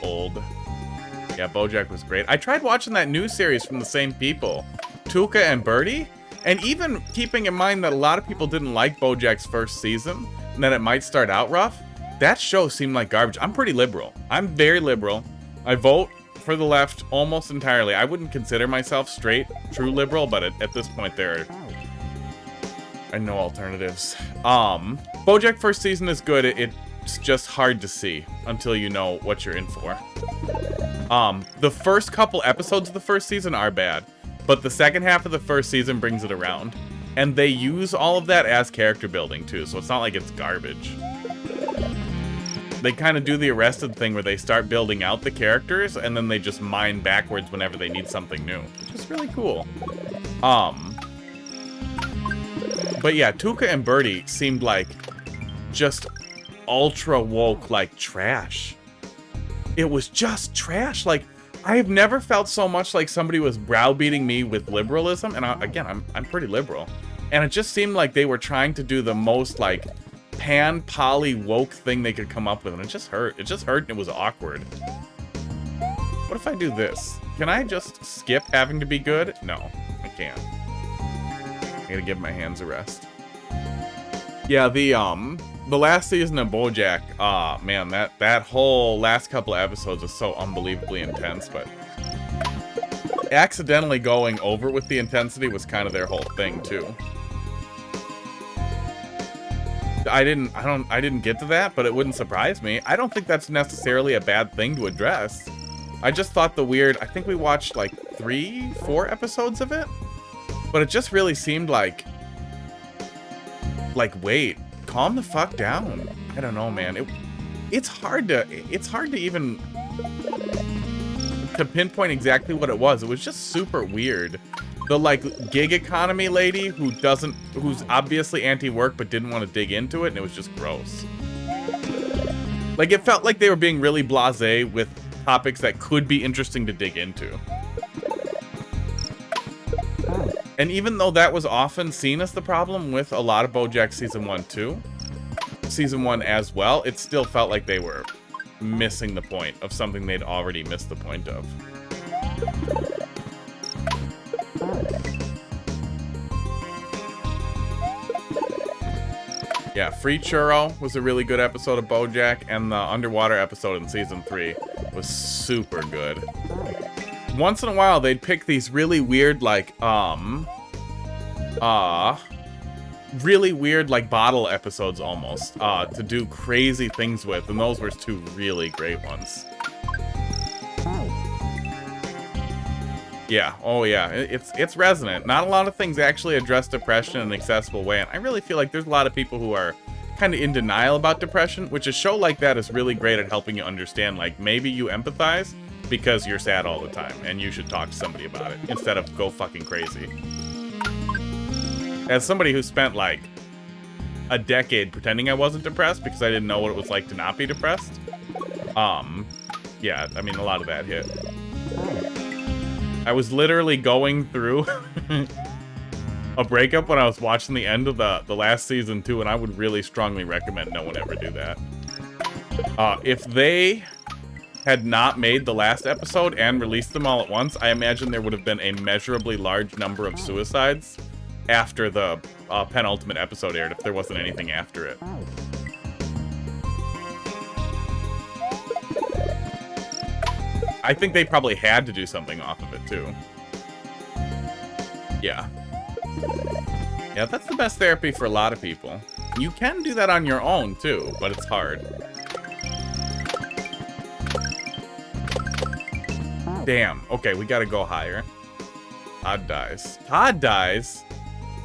Old. Yeah, BoJack was great. I tried watching that new series from the same people, Tuca and Birdie, and even keeping in mind that a lot of people didn't like BoJack's first season, and that it might start out rough, that show seemed like garbage. I'm pretty liberal. I'm very liberal. I vote for the left almost entirely. I wouldn't consider myself straight, true liberal, but at this point there are no alternatives. BoJack first season is good. It's just hard to see until you know what you're in for. The first couple episodes of the first season are bad, but the second half of the first season brings it around. And they use all of that as character building too, so it's not like it's garbage. They kind of do the Arrested thing where they start building out the characters and then they just mine backwards whenever they need something new, which is really cool. But yeah, Tuca and Birdie seemed like just ultra woke, like trash. It was just trash. Like, I have never felt so much like somebody was browbeating me with liberalism. And again, I'm pretty liberal. And it just seemed like they were trying to do the most, like, pan-poly woke thing they could come up with, and it just hurt. It just hurt, and it was awkward. What if I do this? Can I just skip having to be good? No, I can't. I gotta give my hands a rest. Yeah, the last season of BoJack, man, that whole last couple of episodes was so unbelievably intense, but accidentally going over with the intensity was kind of their whole thing, too. I didn't get to that, but it wouldn't surprise me. I don't think that's necessarily a bad thing to address. I just thought I think we watched like 3-4 episodes of it, but it just really seemed like, wait, calm the fuck down. I don't know, man. It's hard to even to pinpoint exactly what it was. It was just super weird. The like gig economy lady who's obviously anti-work but didn't want to dig into it, and it was just gross. Like, it felt like they were being really blasé with topics that could be interesting to dig into. And even though that was often seen as the problem with a lot of BoJack Season 1 too, Season 1 as well, it still felt like they were missing the point of something they'd already missed the point of. Yeah, Free Churro was a really good episode of BoJack, and the underwater episode in Season 3 was super good. Once in a while, they'd pick these really weird, like, really weird, like, bottle episodes almost, to do crazy things with, and those were two really great ones. Yeah, oh yeah, it's resonant. Not a lot of things actually address depression in an accessible way, and I really feel like there's a lot of people who are kind of in denial about depression, which a show like that is really great at helping you understand, like, maybe you empathize because you're sad all the time, and you should talk to somebody about it, instead of go fucking crazy. As somebody who spent, like, a decade pretending I wasn't depressed because I didn't know what it was like to not be depressed, yeah, I mean, a lot of that hit. I was literally going through a breakup when I was watching the end of the last season too, and I would really strongly recommend no one ever do that. If they had not made the last episode and released them all at once, I imagine there would have been a measurably large number of suicides after the penultimate episode aired, if there wasn't anything after it. I think they probably had to do something off of it, too. Yeah. Yeah, that's the best therapy for a lot of people. You can do that on your own, too, but it's hard. Damn. Okay, we gotta go higher. Todd dies. Todd dies?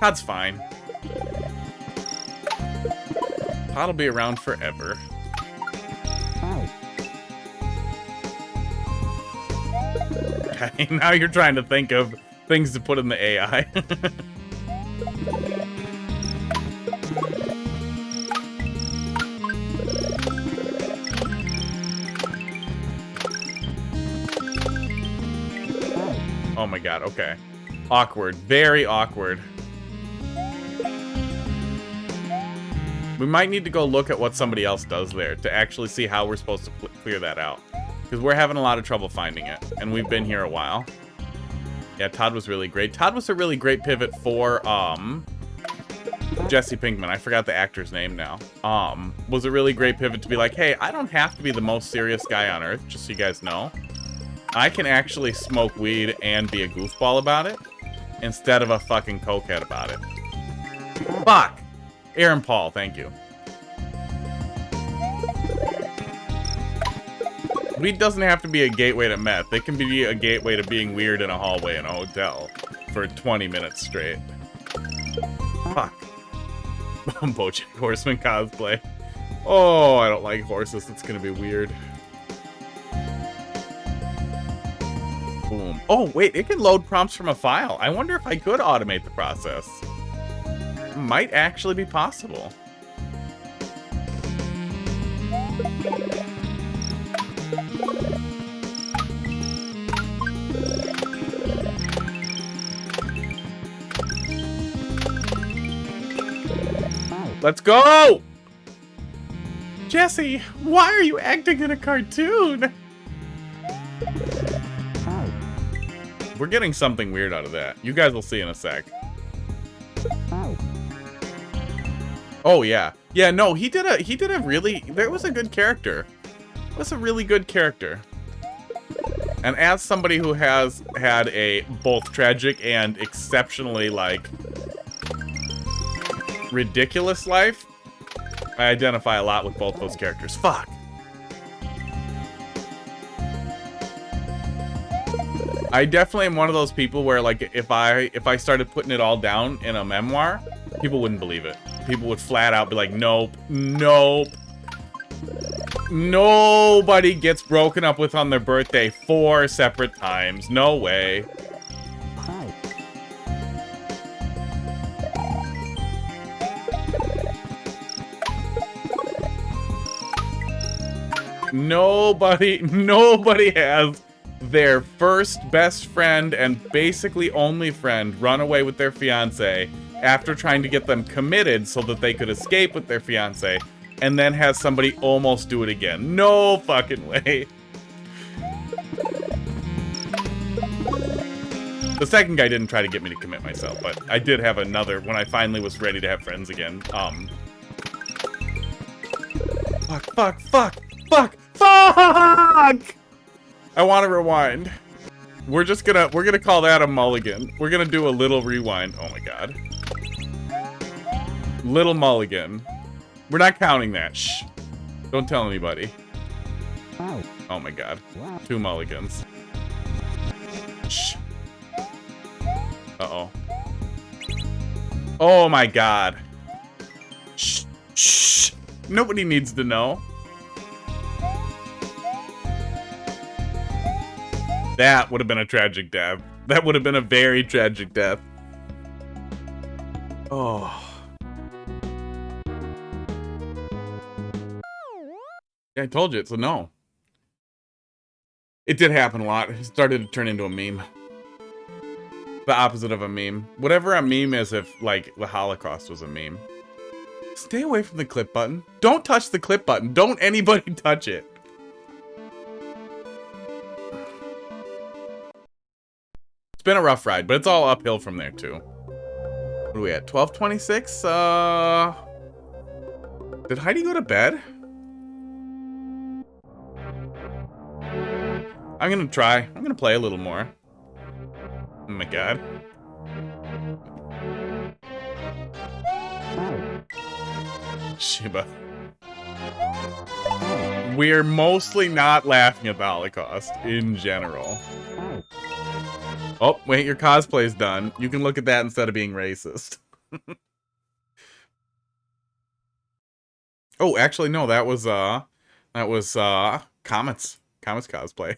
Todd's fine. Todd'll be around forever. Okay, now you're trying to think of things to put in the AI. Oh my god, okay. Awkward. Very awkward. We might need to go look at what somebody else does there to actually see how we're supposed to clear that out. Because we're having a lot of trouble finding it, and we've been here a while. Yeah, Todd was really great. Todd was a really great pivot for, Jesse Pinkman. I forgot the actor's name now. Was a really great pivot to be like, hey, I don't have to be the most serious guy on Earth, just so you guys know. I can actually smoke weed and be a goofball about it, instead of a fucking cokehead about it. Fuck! Aaron Paul, thank you. Weed doesn't have to be a gateway to meth. It can be a gateway to being weird in a hallway in a hotel for 20 minutes straight. Fuck. BoJack Horseman cosplay. Oh, I don't like horses. It's gonna be weird. Boom. Oh, wait, it can load prompts from a file. I wonder if I could automate the process. Might actually be possible. Let's go! Jesse, why are you acting in a cartoon? We're getting something weird out of that. You guys will see in a sec. Oh yeah. Yeah, no, he did a really, that was a good character. It was a really good character. And as somebody who has had a both tragic and exceptionally, like, ridiculous life, I identify a lot with both those characters. Fuck. I definitely am one of those people where, like, if I started putting it all down in a memoir, people wouldn't believe it. People would flat out be like, nope, nope. Nobody gets broken up with on their birthday 4 separate times. No way. Nobody has their first best friend and basically only friend run away with their fiance after trying to get them committed so that they could escape with their fiance, and then has somebody almost do it again. No fucking way. The second guy didn't try to get me to commit myself, but I did have another when I finally was ready to have friends again. Fuck! I want to rewind. We're gonna call that a mulligan. We're gonna do a little rewind. Oh my god. Little mulligan. We're not counting that. Shh. Don't tell anybody. Oh my god. 2 mulligans. Shh. Uh-oh. Oh my god. Shh. Shh. Nobody needs to know. That would have been a tragic death. That would have been a very tragic death. Oh. Yeah, I told you, it's a no. It did happen a lot. It started to turn into a meme. The opposite of a meme. Whatever a meme is if, like, the Holocaust was a meme. Stay away from the clip button. Don't touch the clip button. Don't anybody touch it. It's been a rough ride, but it's all uphill from there, too. What are we at? 12:26? Did Heidi go to bed? I'm gonna try. I'm gonna play a little more. Oh my god. Shiba. We're mostly not laughing at the Holocaust in general. Oh, wait, your cosplay's done. You can look at that instead of being racist. Oh, actually, no, that was Comet's cosplay.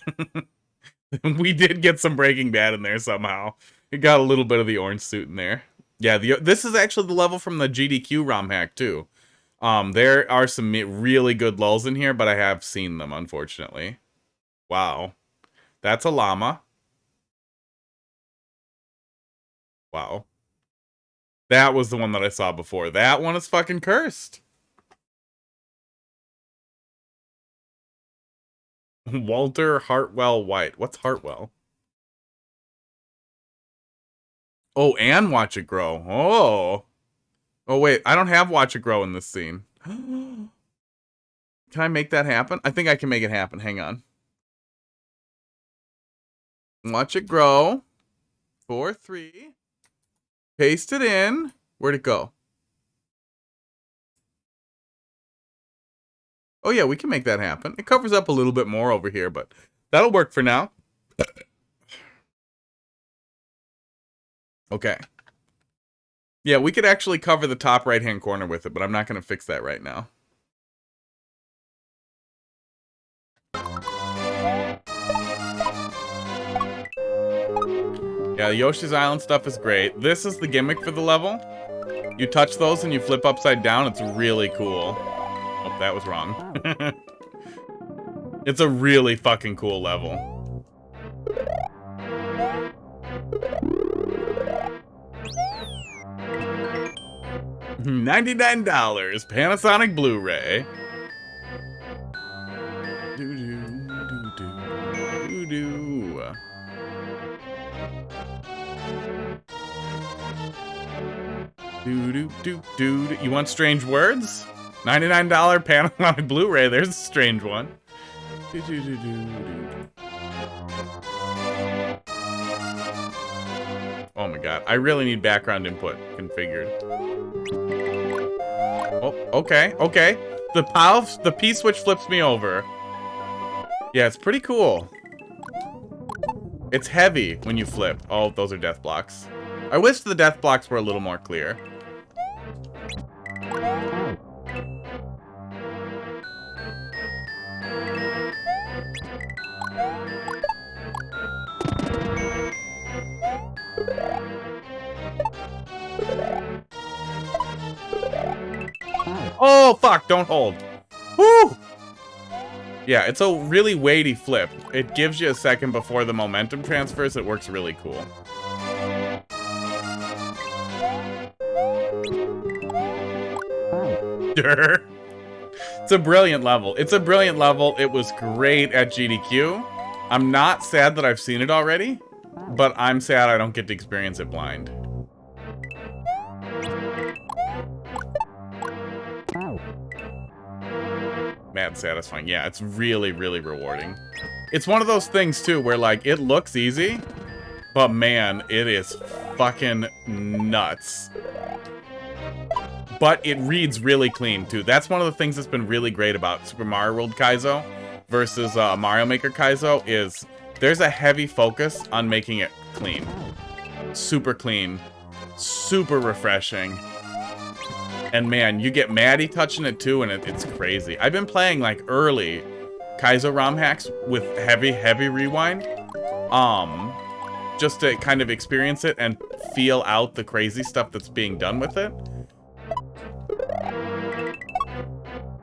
We did get some Breaking Bad in there somehow. It got a little bit of the orange suit in there. Yeah, this is actually the level from the GDQ ROM hack, too. There are some really good lulls in here, but I have seen them, unfortunately. Wow. That's a llama. Wow. That was the one that I saw before. That one is fucking cursed. Walter Hartwell White. What's Hartwell? Oh, and Watch It Grow. Oh. Oh, wait. I don't have Watch It Grow in this scene. Can I make that happen? I think I can make it happen. Hang on. Watch It Grow. 4-3. Paste it in. Where'd it go? Oh, yeah, we can make that happen. It covers up a little bit more over here, but that'll work for now. Okay. Yeah, we could actually cover the top right-hand corner with it, but I'm not going to fix that right now. Yeah, the Yoshi's Island stuff is great. This is the gimmick for the level. You touch those and you flip upside down. It's really cool. Oh, that was wrong. It's a really fucking cool level. $99. Panasonic Blu-ray. You want strange words? $99 Panasonic Blu-ray. There's a strange one. Oh my god. I really need background input configured. Oh, okay, okay. The P-switch flips me over. Yeah, it's pretty cool. It's heavy when you flip. Oh, those are death blocks. I wish the death blocks were a little more clear. Oh, fuck, don't hold. Woo! Yeah, it's a really weighty flip. It gives you a second before the momentum transfers. It works really cool. It's a brilliant level. It's a brilliant level. It was great at GDQ. I'm not sad that I've seen it already, but I'm sad I don't get to experience it blind. Mad satisfying. Yeah, it's really, really rewarding. It's one of those things, too, where, like, it looks easy, but, man, it is fucking nuts. But it reads really clean, too. That's one of the things that's been really great about Super Mario World Kaizo versus Mario Maker Kaizo is there's a heavy focus on making it clean. Super clean. Super refreshing. And man, you get Maddie touching it too, and it's crazy. I've been playing like early Kaizo ROM hacks with heavy rewind. Just to kind of experience it and feel out the crazy stuff that's being done with it.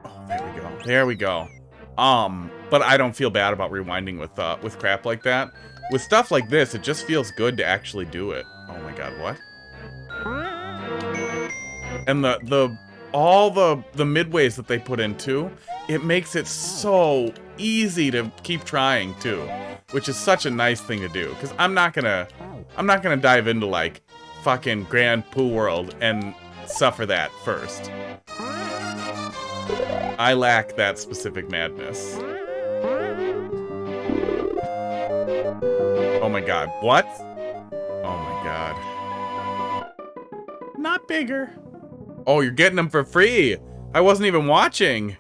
Oh, there we go. There we go. But I don't feel bad about rewinding with crap like that. With stuff like this, it just feels good to actually do it. Oh my god, what? And all the midways that they put in too, it makes it so easy to keep trying too, which is such a nice thing to do. Because I'm not gonna dive into like fucking Grand Poo World and suffer that first. I lack that specific madness. Oh my god, what? Oh my god. Not bigger. Oh, you're getting them for free. I wasn't even watching.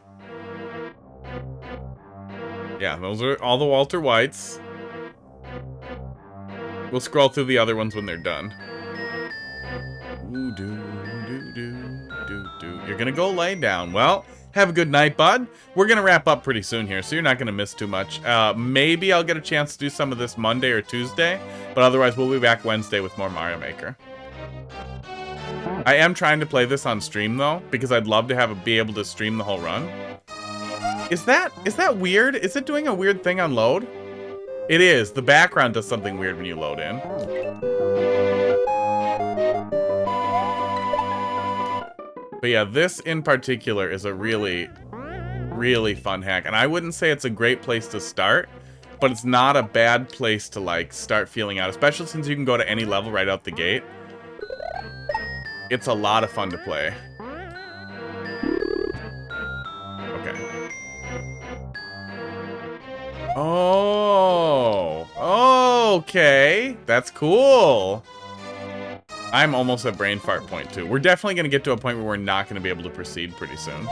Yeah, those are all the Walter Whites. We'll scroll through the other ones when they're done. Ooh, You're gonna go lay down. Well, have a good night, bud. We're gonna wrap up pretty soon here, so you're not gonna miss too much. Maybe I'll get a chance to do some of this Monday or Tuesday, but otherwise we'll be back Wednesday with more Mario Maker. I am trying to play this on stream though, because I'd love to be able to stream the whole run. Is that weird? Is it doing a weird thing on load? It is. The background does something weird when you load in. But yeah, this in particular is a really, really fun hack. And I wouldn't say it's a great place to start, but it's not a bad place to like start feeling out, especially since you can go to any level right out the gate. It's a lot of fun to play. Okay. Oh. Okay. That's cool. I'm almost at brain fart point too. We're definitely going to get to a point where we're not going to be able to proceed pretty soon.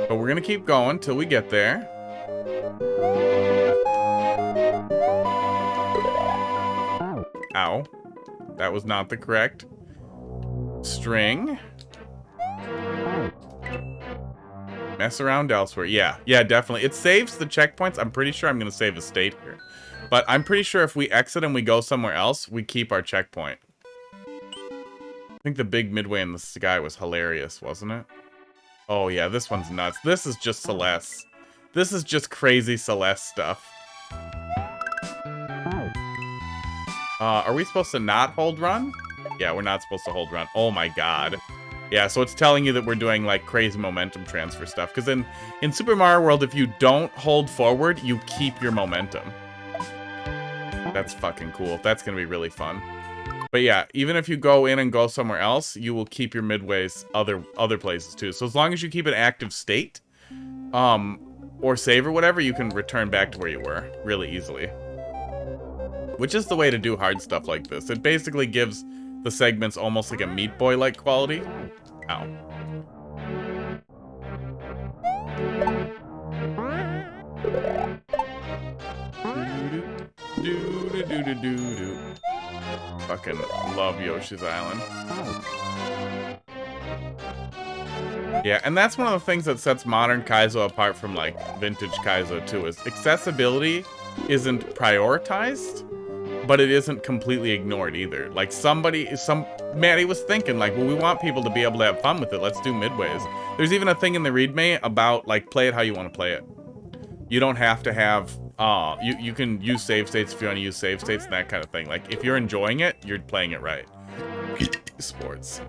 But we're going to keep going till we get there. Ow. That was not the correct string. Mess around elsewhere. Yeah, definitely. It saves the checkpoints. I'm pretty sure I'm going to save a state here. But I'm pretty sure if we exit and we go somewhere else, we keep our checkpoint. I think the big midway in the sky was hilarious, wasn't it? Oh yeah, this one's nuts. This is just Celeste. This is just crazy Celeste stuff. Are we supposed to not hold run? Yeah, we're not supposed to hold run. Oh my god. Yeah, so it's telling you that we're doing, like, crazy momentum transfer stuff. Because in Super Mario World, if you don't hold forward, you keep your momentum. That's fucking cool. That's gonna be really fun. But yeah, even if you go in and go somewhere else, you will keep your midways other places too. So as long as you keep an active state, or save or whatever, you can return back to where you were really easily. Which is the way to do hard stuff like this. It basically gives the segments almost like a Meat Boy-like quality. Ow. Do-do-do-do-do-do. Fucking love Yoshi's Island. Yeah, and that's one of the things that sets modern Kaizo apart from, like, vintage Kaizo, too, is accessibility isn't prioritized, but it isn't completely ignored either. Like, Maddie was thinking, like, well, we want people to be able to have fun with it. Let's do midways. There's even a thing in the README about, like, play it how you want to play it. You don't have to have, you can use save states if you want to use save states and that kind of thing. Like, if you're enjoying it, you're playing it right. Sports.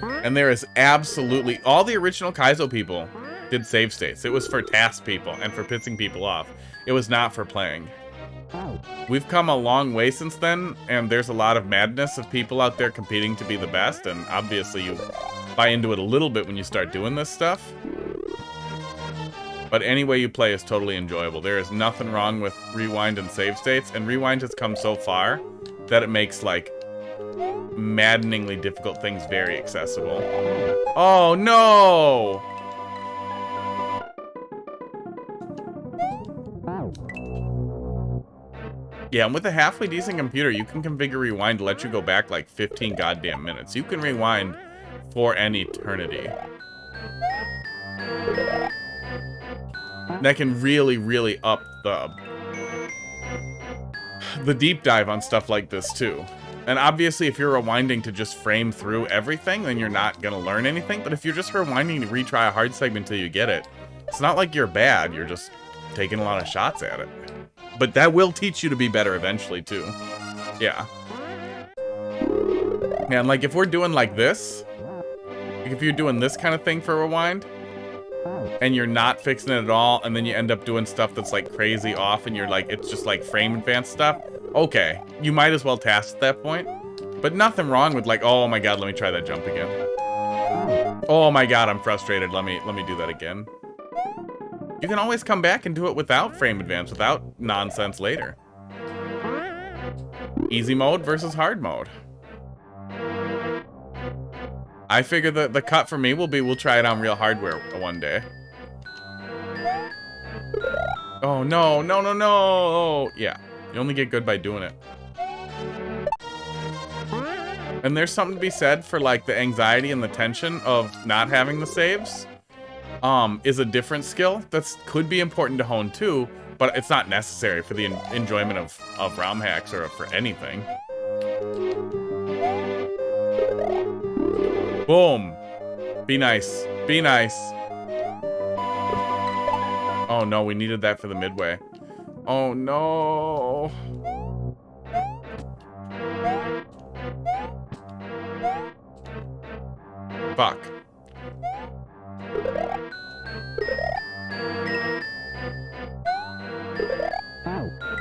And there is absolutely, all the original Kaizo people did save states. It was for task people and for pissing people off. It was not for playing. We've come a long way since then, and there's a lot of madness of people out there competing to be the best, and obviously you buy into it a little bit when you start doing this stuff. But any way you play is totally enjoyable. There is nothing wrong with rewind and save states, and rewind has come so far that it makes, like, maddeningly difficult things very accessible. Oh, no! Yeah, and with a halfway decent computer, you can configure rewind to let you go back like 15 goddamn minutes. You can rewind for an eternity. That can really, really up the deep dive on stuff like this, too. And obviously, if you're rewinding to just frame through everything, then you're not going to learn anything. But if you're just rewinding to retry a hard segment until you get it, it's not like you're bad. You're just taking a lot of shots at it. But that will teach you to be better eventually, too. Yeah. And, like, if we're doing like this, like if you're doing this kind of thing for rewind, and you're not fixing it at all, and then you end up doing stuff that's, like, crazy off, and you're like, it's just, like, frame advanced stuff, okay, you might as well task at that point. But nothing wrong with, like, oh my god, let me try that jump again. Oh my god, I'm frustrated, let me do that again. You can always come back and do it without frame advance, without nonsense later. Easy mode versus hard mode. I figure that the cut for me will be, we'll try it on real hardware one day. Oh, no, no, no, no! Yeah, you only get good by doing it. And there's something to be said for, like, the anxiety and the tension of not having the saves. Is a different skill that could be important to hone too, but it's not necessary for the enjoyment of ROM hacks or for anything. Boom. Be nice. Be nice. Oh no, we needed that for the midway. Oh no. Fuck.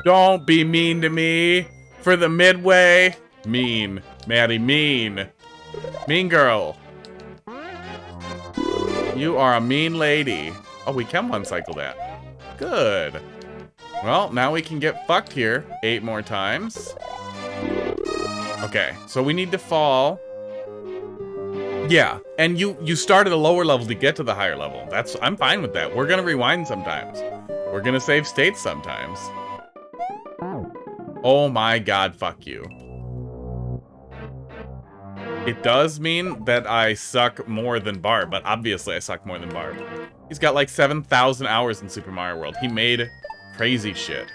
Don't be mean to me for the midway. Mean. Maddie, mean. Mean girl. You are a mean lady. Oh, we can one cycle that. Good. Well, now we can get fucked here 8 more times. Okay, so we need to fall. Yeah, and you start at a lower level to get to the higher level. I'm fine with that. We're gonna rewind sometimes. We're gonna save states sometimes. Oh my god, fuck you. It does mean that I suck more than Barb, but obviously I suck more than Barb. He's got like 7,000 hours in Super Mario World. He made crazy shit.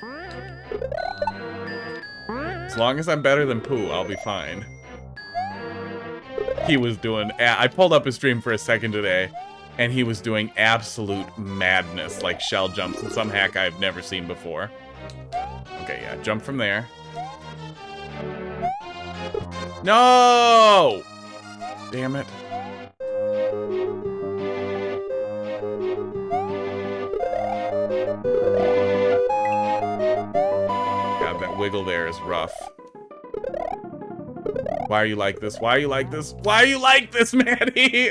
As long as I'm better than Pooh, I'll be fine. He was doing... I pulled up his stream for a second today, and he was doing absolute madness, like shell jumps and some hack I've never seen before. Okay, yeah, jump from there. No! Damn it. God, that wiggle there is rough. Why are you like this? Why are you like this? Why are you like this, Maddie?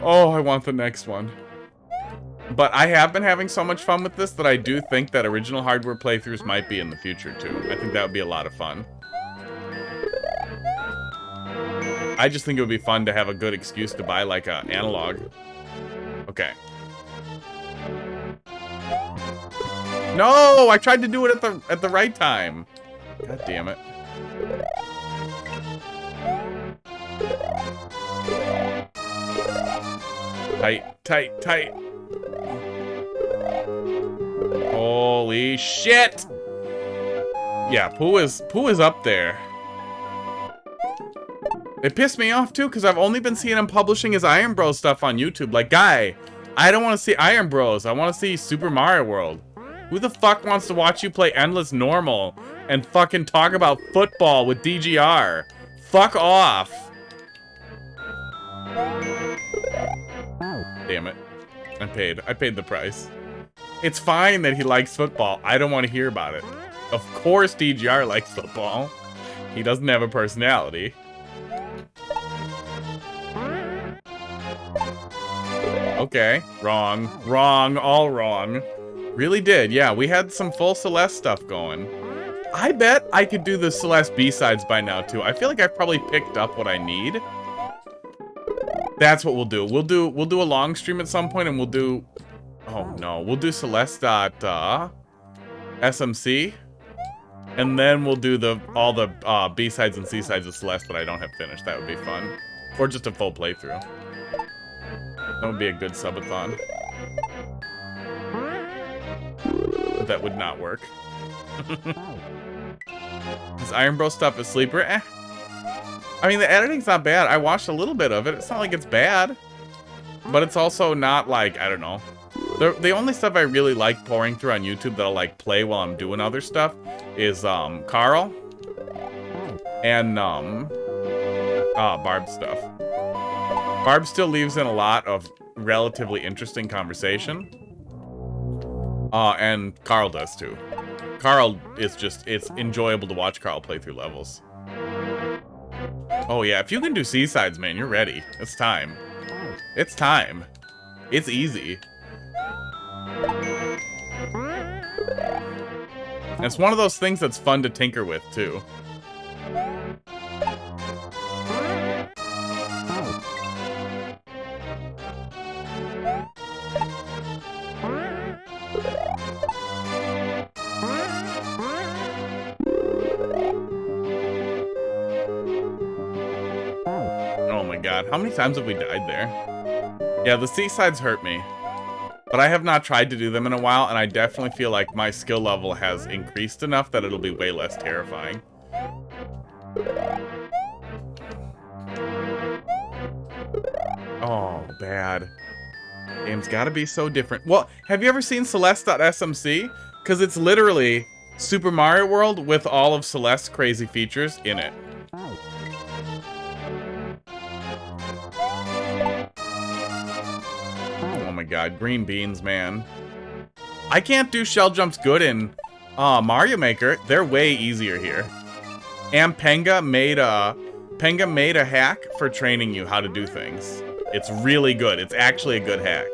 Oh, I want the next one. But I have been having so much fun with this that I do think that original hardware playthroughs might be in the future, too. I think that would be a lot of fun. I just think it would be fun to have a good excuse to buy, like, a analog. Okay. No! I tried to do it at the right time. God damn it. Tight, tight, tight. Holy shit! Yeah, Pooh is up there. It pissed me off too, because I've only been seeing him publishing his Iron Bros stuff on YouTube. Like, guy, I don't want to see Iron Bros. I want to see Super Mario World. Who the fuck wants to watch you play Endless Normal and fucking talk about football with DGR? Fuck off. Damn it. I paid the price. It's fine that he likes football. I don't want to hear about it. Of course DGR likes football. He doesn't have a personality. Okay. Wrong. Wrong. All wrong. Really did. Yeah, we had some full Celeste stuff going. I bet I could do the Celeste B-sides by now, too. I feel like I've probably picked up what I need. That's what we'll do. We'll do a long stream at some point, and we'll do... Oh, no. We'll do Celeste.smc. And then we'll do all the B-sides and C-sides of Celeste that I don't have finished. That would be fun. Or just a full playthrough. That would be a good subathon. But that would not work. This Iron Bro stuff is sleeper? Eh. I mean, the editing's not bad. I watched a little bit of it. It's not like it's bad. But it's also not like, I don't know. The only stuff I really like pouring through on YouTube that I'll like play while I'm doing other stuff is Carl and Barb stuff. Barb still leaves in a lot of relatively interesting conversation. And Carl does too. Carl is just, it's enjoyable to watch Carl play through levels. Oh yeah, if you can do C-sides, man, you're ready. It's time. It's time. It's easy. And it's one of those things that's fun to tinker with, too. Oh my god, how many times have we died there? Yeah, the C-sides hurt me. But I have not tried to do them in a while, and I definitely feel like my skill level has increased enough that it'll be way less terrifying. Oh, bad. Game's gotta be so different. Well, have you ever seen Celeste.smc? Because it's literally Super Mario World with all of Celeste's crazy features in it. Oh my god, green beans, man. I can't do shell jumps good in Mario Maker. They're way easier here. And Penga made a hack for training you how to do things. It's really good. It's actually a good hack.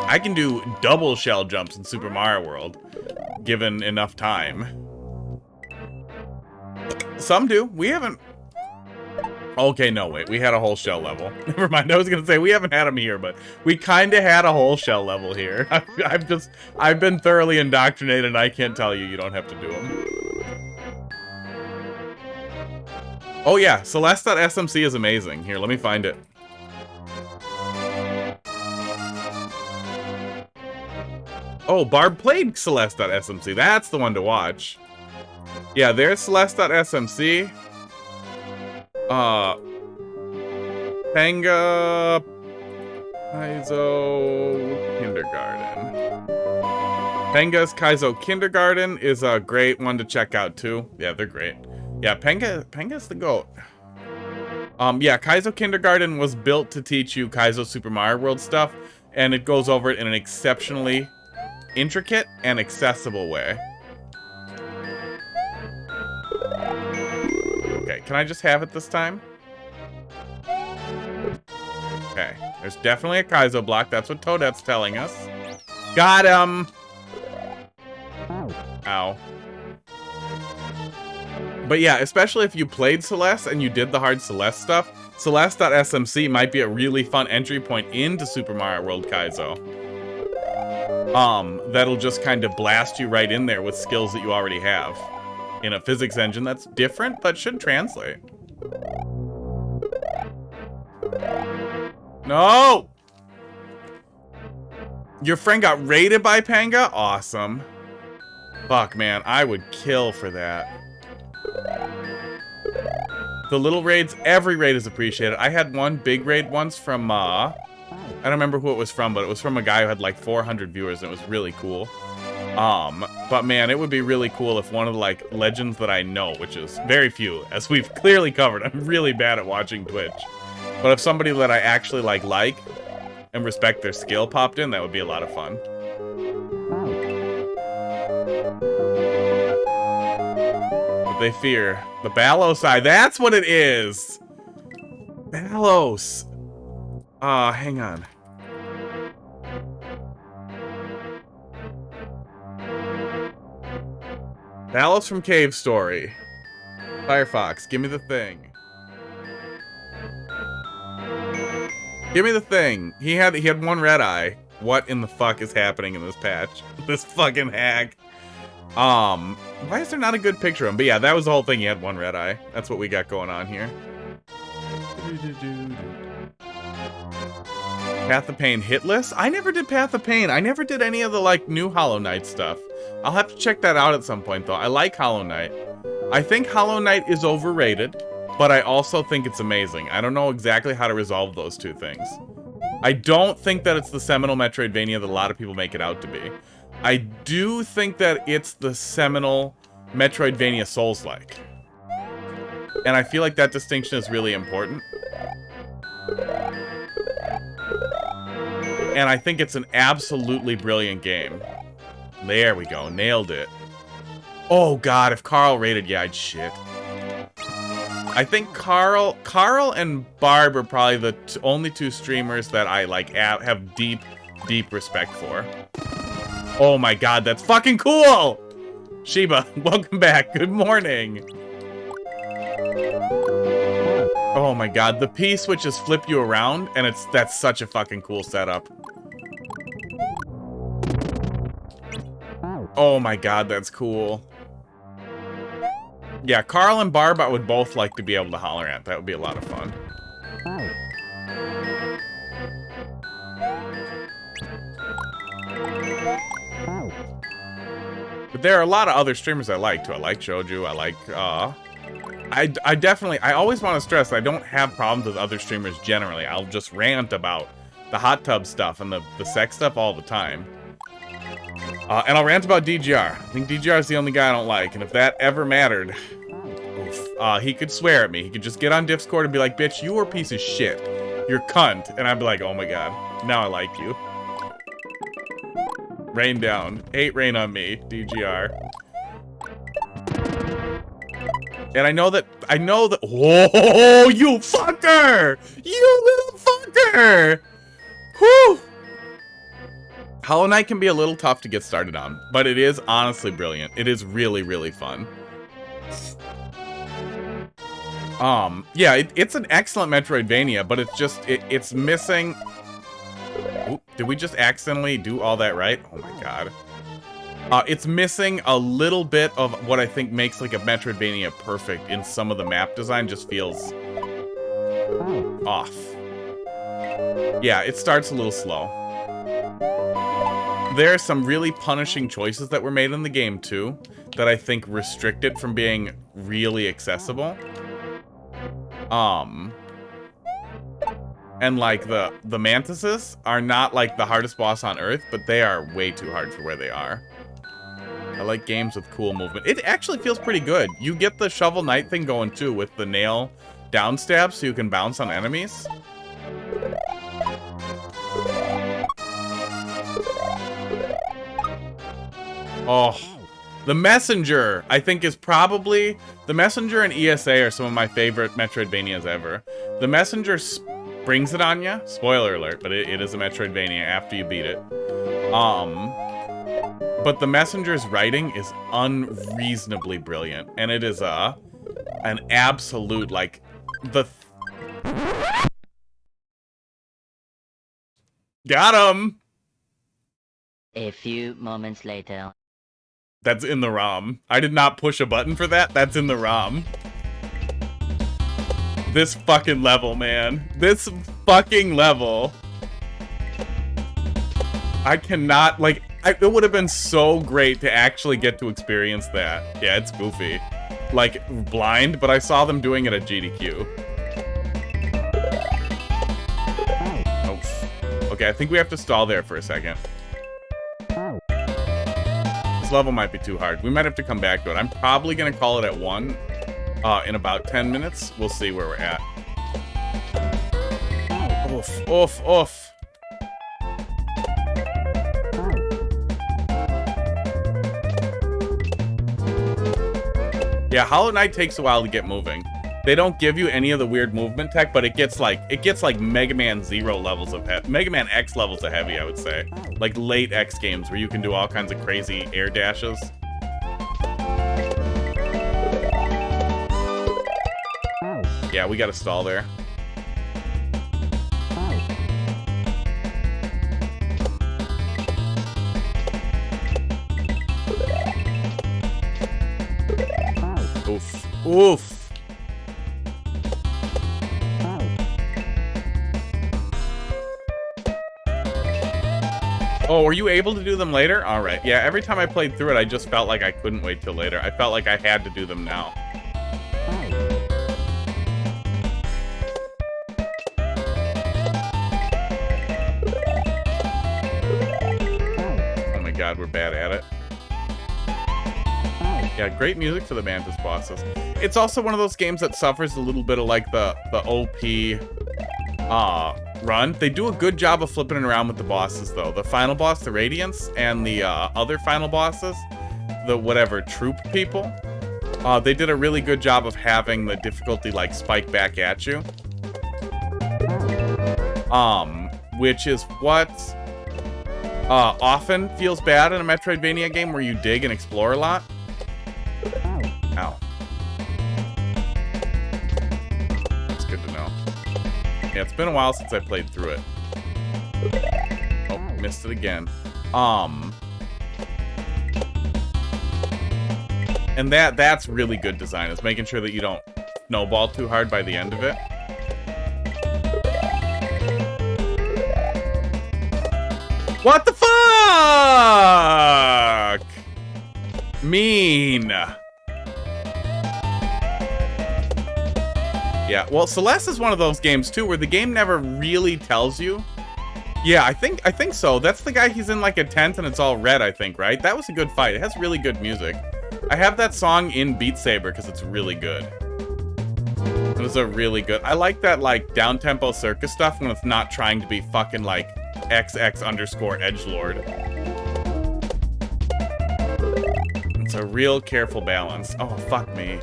I can do double shell jumps in Super Mario World, given enough time. Some do. We haven't... Okay, no, wait. We had a whole shell level. Never mind. I was going to say, we haven't had them here, but we kind of had a whole shell level here. I've been thoroughly indoctrinated, and I can't tell you don't have to do them. Oh, yeah. Celeste.smc is amazing. Here, let me find it. Oh, Barb played Celeste.smc. That's the one to watch. Yeah, there's Celeste.smc. Panga Kaizo Kindergarten. Panga's Kaizo Kindergarten is a great one to check out too. Yeah, they're great. Yeah, Penga's the GOAT. Yeah, Kaizo Kindergarten was built to teach you Kaizo Super Mario World stuff, and it goes over it in an exceptionally intricate and accessible way. Okay, can I just have it this time? Okay, there's definitely a Kaizo block. That's what Toadette's telling us. Got him! Ow. But yeah, especially if you played Celeste and you did the hard Celeste stuff, Celeste.smc might be a really fun entry point into Super Mario World Kaizo. That'll just kind of blast you right in there with skills that you already have. In a physics engine that's different, but should translate. No! Your friend got raided by Panga? Awesome. Fuck, man. I would kill for that. The little raids, every raid is appreciated. I had one big raid once from, I don't remember who it was from, but it was from a guy who had like 400 viewers, and it was really cool. But man, it would be really cool if one of the, like, legends that I know, which is very few, as we've clearly covered. I'm really bad at watching Twitch. But if somebody that I actually, like, and respect their skill popped in, that would be a lot of fun. They fear the Balos Eye. That's what it is. Balos. Hang on. Balos from Cave Story. Firefox, give me the thing. Give me the thing. He had one red eye. What in the fuck is happening in this patch? This fucking hack. Why is there not a good picture of him? But yeah, that was the whole thing. He had one red eye. That's what we got going on here. Path of Pain hitless? I never did Path of Pain. I never did any of the, like, new Hollow Knight stuff. I'll have to check that out at some point, though. I like Hollow Knight. I think Hollow Knight is overrated, but I also think it's amazing. I don't know exactly how to resolve those two things. I don't think that it's the seminal Metroidvania that a lot of people make it out to be. I do think that it's the seminal Metroidvania Souls-like. And I feel like that distinction is really important. And I think it's an absolutely brilliant game. There we go. Nailed it. Oh, God. If Carl rated, yeah, I'd shit. I think Carl and Barb are probably the only two streamers that I, like, have deep, deep respect for. Oh, my God. That's fucking cool! Sheba, welcome back. Good morning. Oh, my God. The P-switches flip you around, and that's such a fucking cool setup. Oh my God, that's cool. Yeah, Carl and Barb I would both like to be able to holler at. That would be a lot of fun. But there are a lot of other streamers I like too. I like Joju, I like, I definitely, I always want to stress I don't have problems with other streamers generally. I'll just rant about the hot tub stuff and the sex stuff all the time. And I'll rant about DGR. I think DGR is the only guy I don't like, and if that ever mattered, oof, he could swear at me. He could just get on Discord and be like, bitch, you are a piece of shit. You're cunt. And I'd be like, oh my God, now I like you. Rain down. Hate rain on me, DGR. And I know that, whoa, you fucker! You little fucker! Whew! Hollow Knight can be a little tough to get started on, but it is honestly brilliant. It is really, really fun. Yeah, it's an excellent Metroidvania, but it's just, it's missing... Oop, did we just accidentally do all that right? Oh my God. It's missing a little bit of what I think makes like a Metroidvania perfect in some of the map design. Just feels off. Yeah, it starts a little slow. There are some really punishing choices that were made in the game, too, that I think restrict it from being really accessible. And, like, the Mantises are not, like, the hardest boss on Earth, but they are way too hard for where they are. I like games with cool movement. It actually feels pretty good. You get the Shovel Knight thing going too with the nail down stab so you can bounce on enemies. Oh, the Messenger, I think, is probably... The Messenger and ESA are some of my favorite Metroidvanias ever. The Messenger springs it on you. Spoiler alert, but it is a Metroidvania after you beat it. But the Messenger's writing is unreasonably brilliant. And it is an absolute, like, Got him! A few moments later. That's in the ROM. I did not push a button for that. That's in the ROM. This fucking level, man. This fucking level. I cannot, like, it would have been so great to actually get to experience that. Yeah, it's goofy. Like, blind, but I saw them doing it at GDQ. Oh. Okay, I think we have to stall there for a second. This level might be too hard. We might have to come back to it. I'm probably going to call it at 1 in about 10 minutes. We'll see where we're at. Oof, oof, oof. Yeah, Hollow Knight takes a while to get moving. They don't give you any of the weird movement tech, but it gets like Mega Man Zero levels of Mega Man X levels of heavy, I would say. Like late X games where you can do all kinds of crazy air dashes. Yeah, we gotta stall there. Oof. Oof. Oh, were you able to do them later? All right. Yeah, every time I played through it, I just felt like I couldn't wait till later. I felt like I had to do them now. Oh my god, we're bad at it. Yeah, great music for the Mantis bosses. It's also one of those games that suffers a little bit of like the OP run. They do a good job of flipping it around with the bosses though. The final boss, the Radiance, and the other final bosses, the whatever troop people, they did a really good job of having the difficulty like spike back at you. Which is what often feels bad in a Metroidvania game where you dig and explore a lot. Ow. That's good to know. Yeah, it's been a while since I played through it. Oh, missed it again. And that's really good design, is making sure that you don't snowball too hard by the end of it. What the fuck? Mean. Yeah, well, Celeste is one of those games too where the game never really tells you. Yeah, I think so. That's the guy, he's in like a tent and it's all red, I think, right? That was a good fight. It has really good music. I have that song in Beat Saber because it's really good. It was a really good. I like that like down-tempo circus stuff when it's not trying to be fucking like XX_edgelord. It's a real careful balance. Oh, fuck me.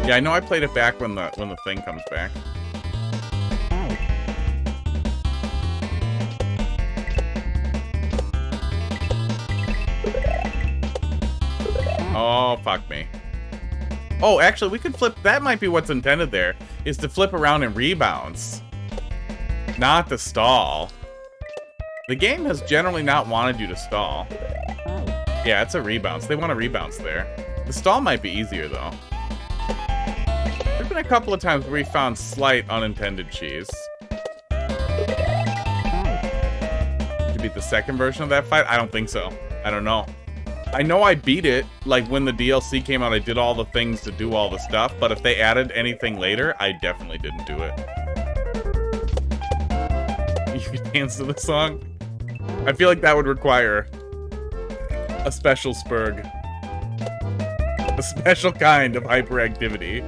Yeah, I know I played it back when the thing comes back. Oh, fuck me. Oh, actually, we could flip. That might be what's intended there, is to flip around and rebounds. Not to stall. The game has generally not wanted you to stall. Yeah, it's a rebounds. They want a rebounds there. The stall might be easier, though. There's been a couple of times where we found slight unintended cheese. To beat the second version of that fight? I don't think so. I don't know. I know I beat it, like when the DLC came out, I did all the things to do all the stuff, but if they added anything later, I definitely didn't do it. You can dance to the song? I feel like that would require a special spurg. A special kind of hyperactivity.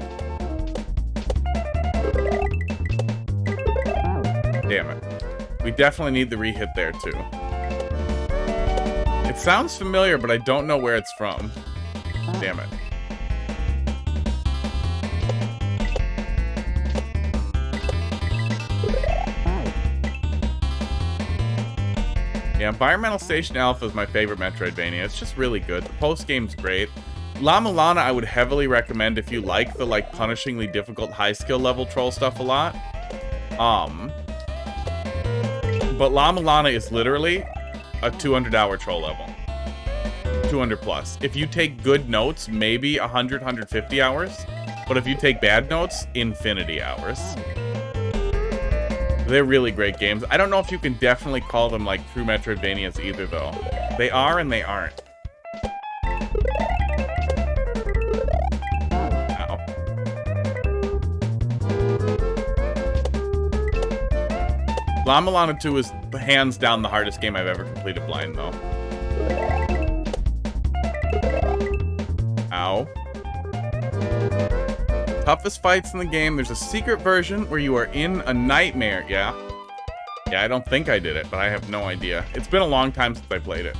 Damn it. We definitely need the re-hit there, too. It sounds familiar, but I don't know where it's from. Damn it. Yeah, Environmental Station Alpha is my favorite Metroidvania. It's just really good. The post-game's great. La Mulana I would heavily recommend if you like the, like, punishingly difficult high-skill level troll stuff a lot. But La Mulana is literally a 200-hour troll level. 200 plus. If you take good notes, maybe 100, 150 hours. But if you take bad notes, infinity hours. They're really great games. I don't know if you can definitely call them, like, true Metroidvanias either, though. They are and they aren't. Ow. La Mulana 2 is hands down the hardest game I've ever completed blind, though. Ow. Toughest fights in the game. There's a secret version where you are in a nightmare. Yeah. Yeah, I don't think I did it, but I have no idea. It's been a long time since I played it.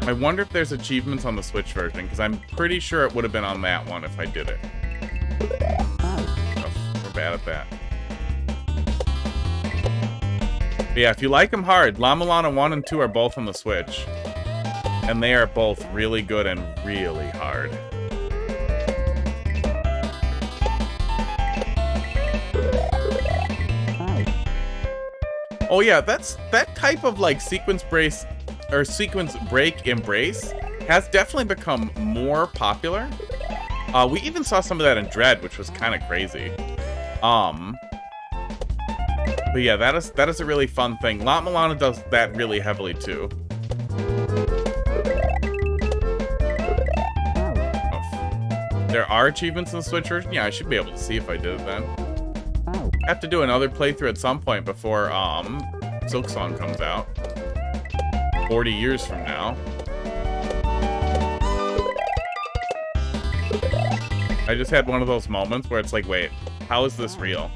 I wonder if there's achievements on the Switch version, because I'm pretty sure it would have been on that one if I did it. Oh, we're bad at that. But yeah, if you like them hard, La Mulana 1 and 2 are both on the Switch. And they are both really good and really hard. Oh yeah, that type of like sequence break embrace has definitely become more popular. We even saw some of that in Dread, which was kind of crazy. But yeah, that is a really fun thing. La Mulana does that really heavily too. There are achievements in the Switch version? Yeah, I should be able to see if I did it then. I have to do another playthrough at some point before Silksong comes out. 40 years from now. I just had one of those moments where it's like, wait, how is this real?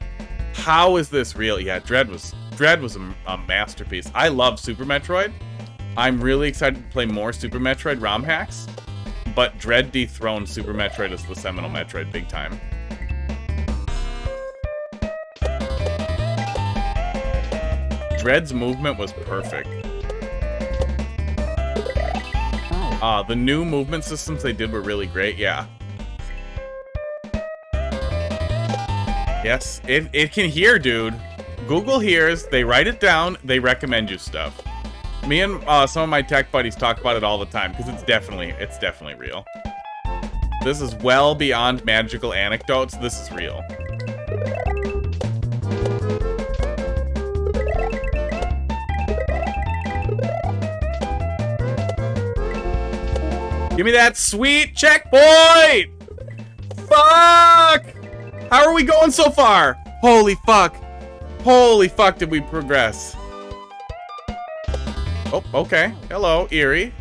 How is this real? Yeah, Dread was a masterpiece. I love Super Metroid. I'm really excited to play more Super Metroid ROM hacks. But Dread dethroned Super Metroid as the seminal Metroid big time. Dread's movement was perfect. The new movement systems they did were really great, yeah. Yes, it can hear, dude. Google hears, they write it down, they recommend you stuff. Me and some of my tech buddies talk about it all the time, because it's definitely real. This is well beyond magical anecdotes, this is real. Give me that sweet checkpoint! Fuck! How are we going so far? Holy fuck. Holy fuck, did we progress? Oh, okay. Hello, Eerie.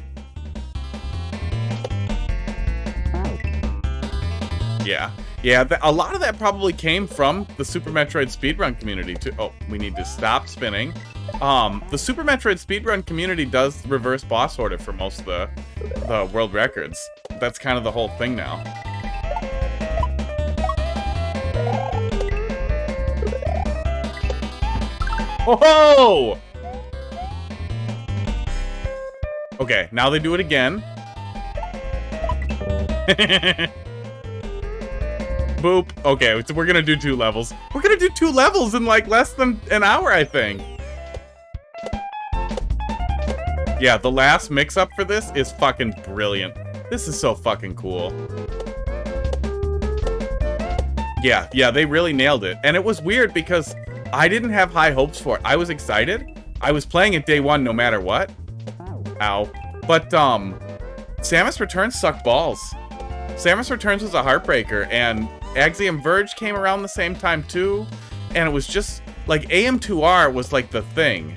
Yeah. Yeah, a lot of that probably came from the Super Metroid speedrun community, too. Oh, we need to stop spinning. The Super Metroid speedrun community does reverse boss order for most of the world records. That's kind of the whole thing now. Oh! Okay, now they do it again. Boop. Okay, so we're gonna do 2 levels. We're gonna do 2 levels in like less than an hour, I think. Yeah, the last mix-up for this is fucking brilliant. This is so fucking cool. Yeah, they really nailed it. And it was weird because I didn't have high hopes for it. I was excited. I was playing it day 1 no matter what. Ow. But, Samus Returns sucked balls. Samus Returns was a heartbreaker, and Axiom Verge came around the same time, too. And it was just... like AM2R was like the thing.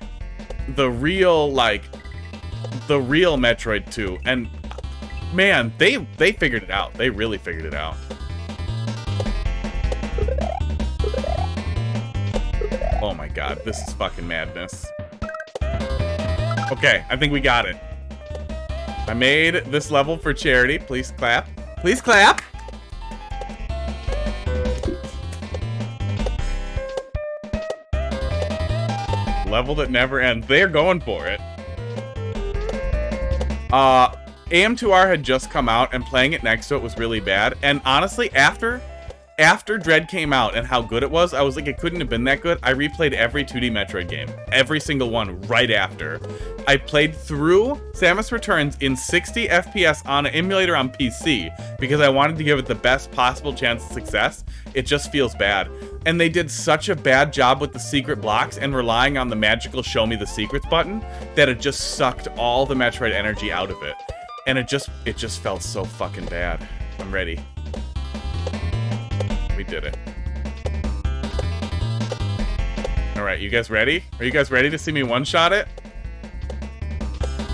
The real Metroid 2. And man, they figured it out. They really figured it out. Oh my god, this is fucking madness. Okay, I think we got it. I made this level for charity. Please clap. Please clap! Level that never ends. They're going for it. AM2R had just come out, and playing it next to it was really bad. And honestly, after Dread came out and how good it was, I was like, it couldn't have been that good. I replayed every 2D Metroid game. Every single one right after. I played through Samus Returns in 60 FPS on an emulator on PC because I wanted to give it the best possible chance of success. It just feels bad. And they did such a bad job with the secret blocks and relying on the magical show me the secrets button that it just sucked all the Metroid energy out of it. And it just felt so fucking bad. I'm ready. We did it. Alright, you guys ready? Are you guys ready to see me one-shot it?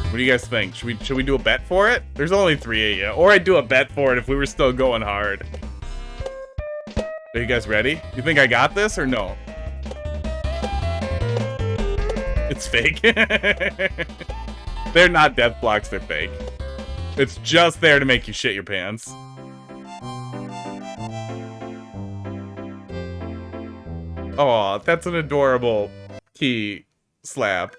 What do you guys think? Should we do a bet for it? There's only 3 of you. Or I'd do a bet for it if we were still going hard. Are you guys ready? You think I got this or no? It's fake. They're not death blocks, they're fake. It's just there to make you shit your pants. Oh, that's an adorable key slap.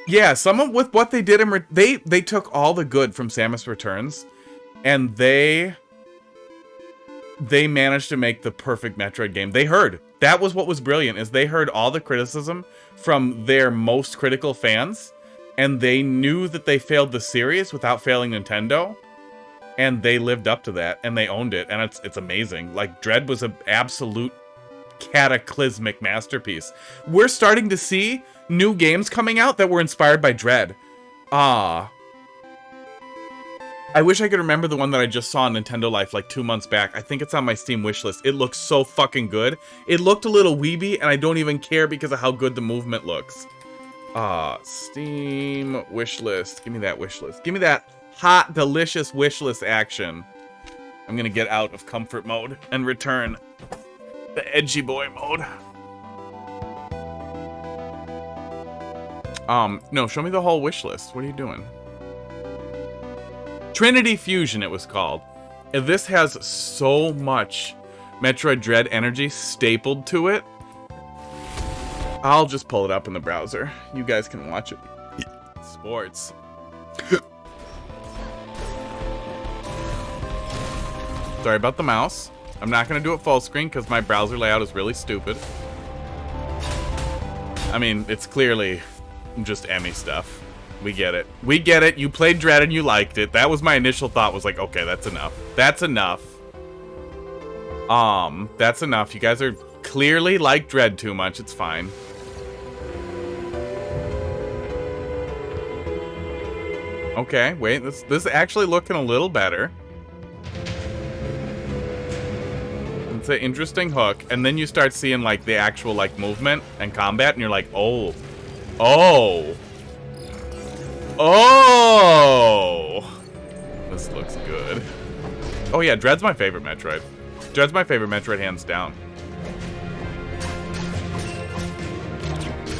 Yeah, with what they did, they took all the good from Samus Returns, and they managed to make the perfect Metroid game. They heard. That was what was brilliant, is they heard all the criticism from their most critical fans, and they knew that they failed the series without failing Nintendo, and they lived up to that, and they owned it, and it's amazing. Like, Dread was an absolute cataclysmic masterpiece. We're starting to see new games coming out that were inspired by Dread. I wish I could remember the one that I just saw on Nintendo Life like 2 months back. I think it's on my Steam wishlist. It looks so fucking good. It looked a little weeby, and I don't even care because of how good the movement looks. Steam wishlist. Give me that wishlist. Give me that hot, delicious wishlist action. I'm gonna get out of comfort mode and return the edgy boy mode. No, show me the whole wish list. What are you doing? Trinity Fusion, it was called. And this has so much Metroid Dread energy stapled to it. I'll just pull it up in the browser. You guys can watch it. Sports. Sorry about the mouse. I'm not going to do it full screen because my browser layout is really stupid. I mean, it's clearly just Emmy stuff. We get it. We get it. You played Dread and you liked it. That was my initial thought, was like, okay, that's enough. That's enough. That's enough. You guys are clearly like Dread too much. It's fine. Okay, wait. This is actually looking a little better. It's an interesting hook, and then you start seeing like the actual like movement and combat, and you're like, oh, this looks good. Oh yeah, Dread's my favorite Metroid. Dread's my favorite Metroid, hands down.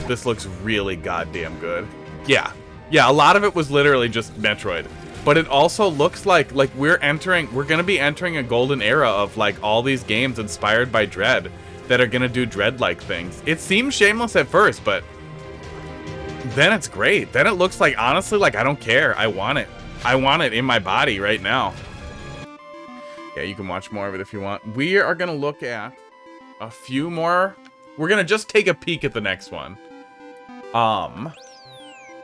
This looks really goddamn good. Yeah, a lot of it was literally just Metroid. But it also looks like we're gonna be entering a golden era of like all these games inspired by Dread that are gonna do Dread-like things. It seems shameless at first, but then it's great. Then it looks like, honestly, like I don't care. I want it. I want it in my body right now. Yeah, you can watch more of it if you want. We are gonna look at a few more. We're gonna just take a peek at the next one.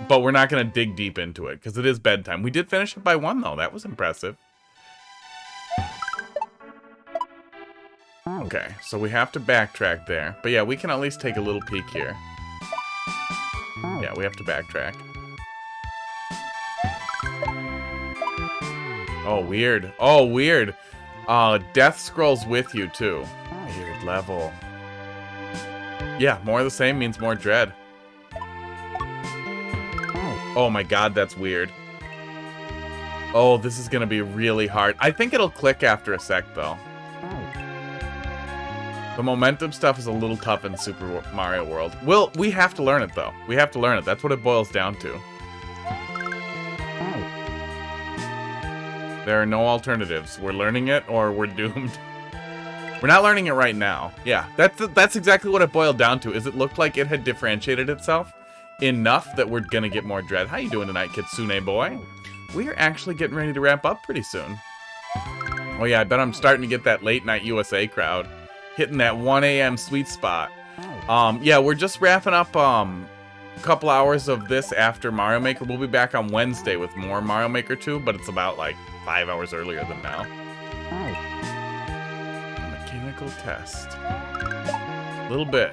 But we're not going to dig deep into it, because it is bedtime. We did finish it by 1, though. That was impressive. Okay, so we have to backtrack there. But yeah, we can at least take a little peek here. Yeah, we have to backtrack. Oh, weird. Oh, weird. Death scrolls with you, too. Weird level. Yeah, more of the same means more dread. Oh my god, that's weird. Oh, this is gonna be really hard. I think it'll click after a sec, though. The momentum stuff is a little tough in Super Mario World. Well, we have to learn it, though. We have to learn it. That's what it boils down to. There are no alternatives. We're learning it, or we're doomed. We're not learning it right now. Yeah, that's exactly what it boiled down to, is it looked like it had differentiated itself enough that we're gonna get more dread. How you doing tonight, Kitsune boy? We're actually getting ready to wrap up pretty soon. Oh yeah, I bet I'm starting to get that late night USA crowd. Hitting that 1 a.m. sweet spot. Yeah, we're just wrapping up a couple hours of this after Mario Maker. We'll be back on Wednesday with more Mario Maker 2, but it's about like 5 hours earlier than now. Mechanical test. A little bit.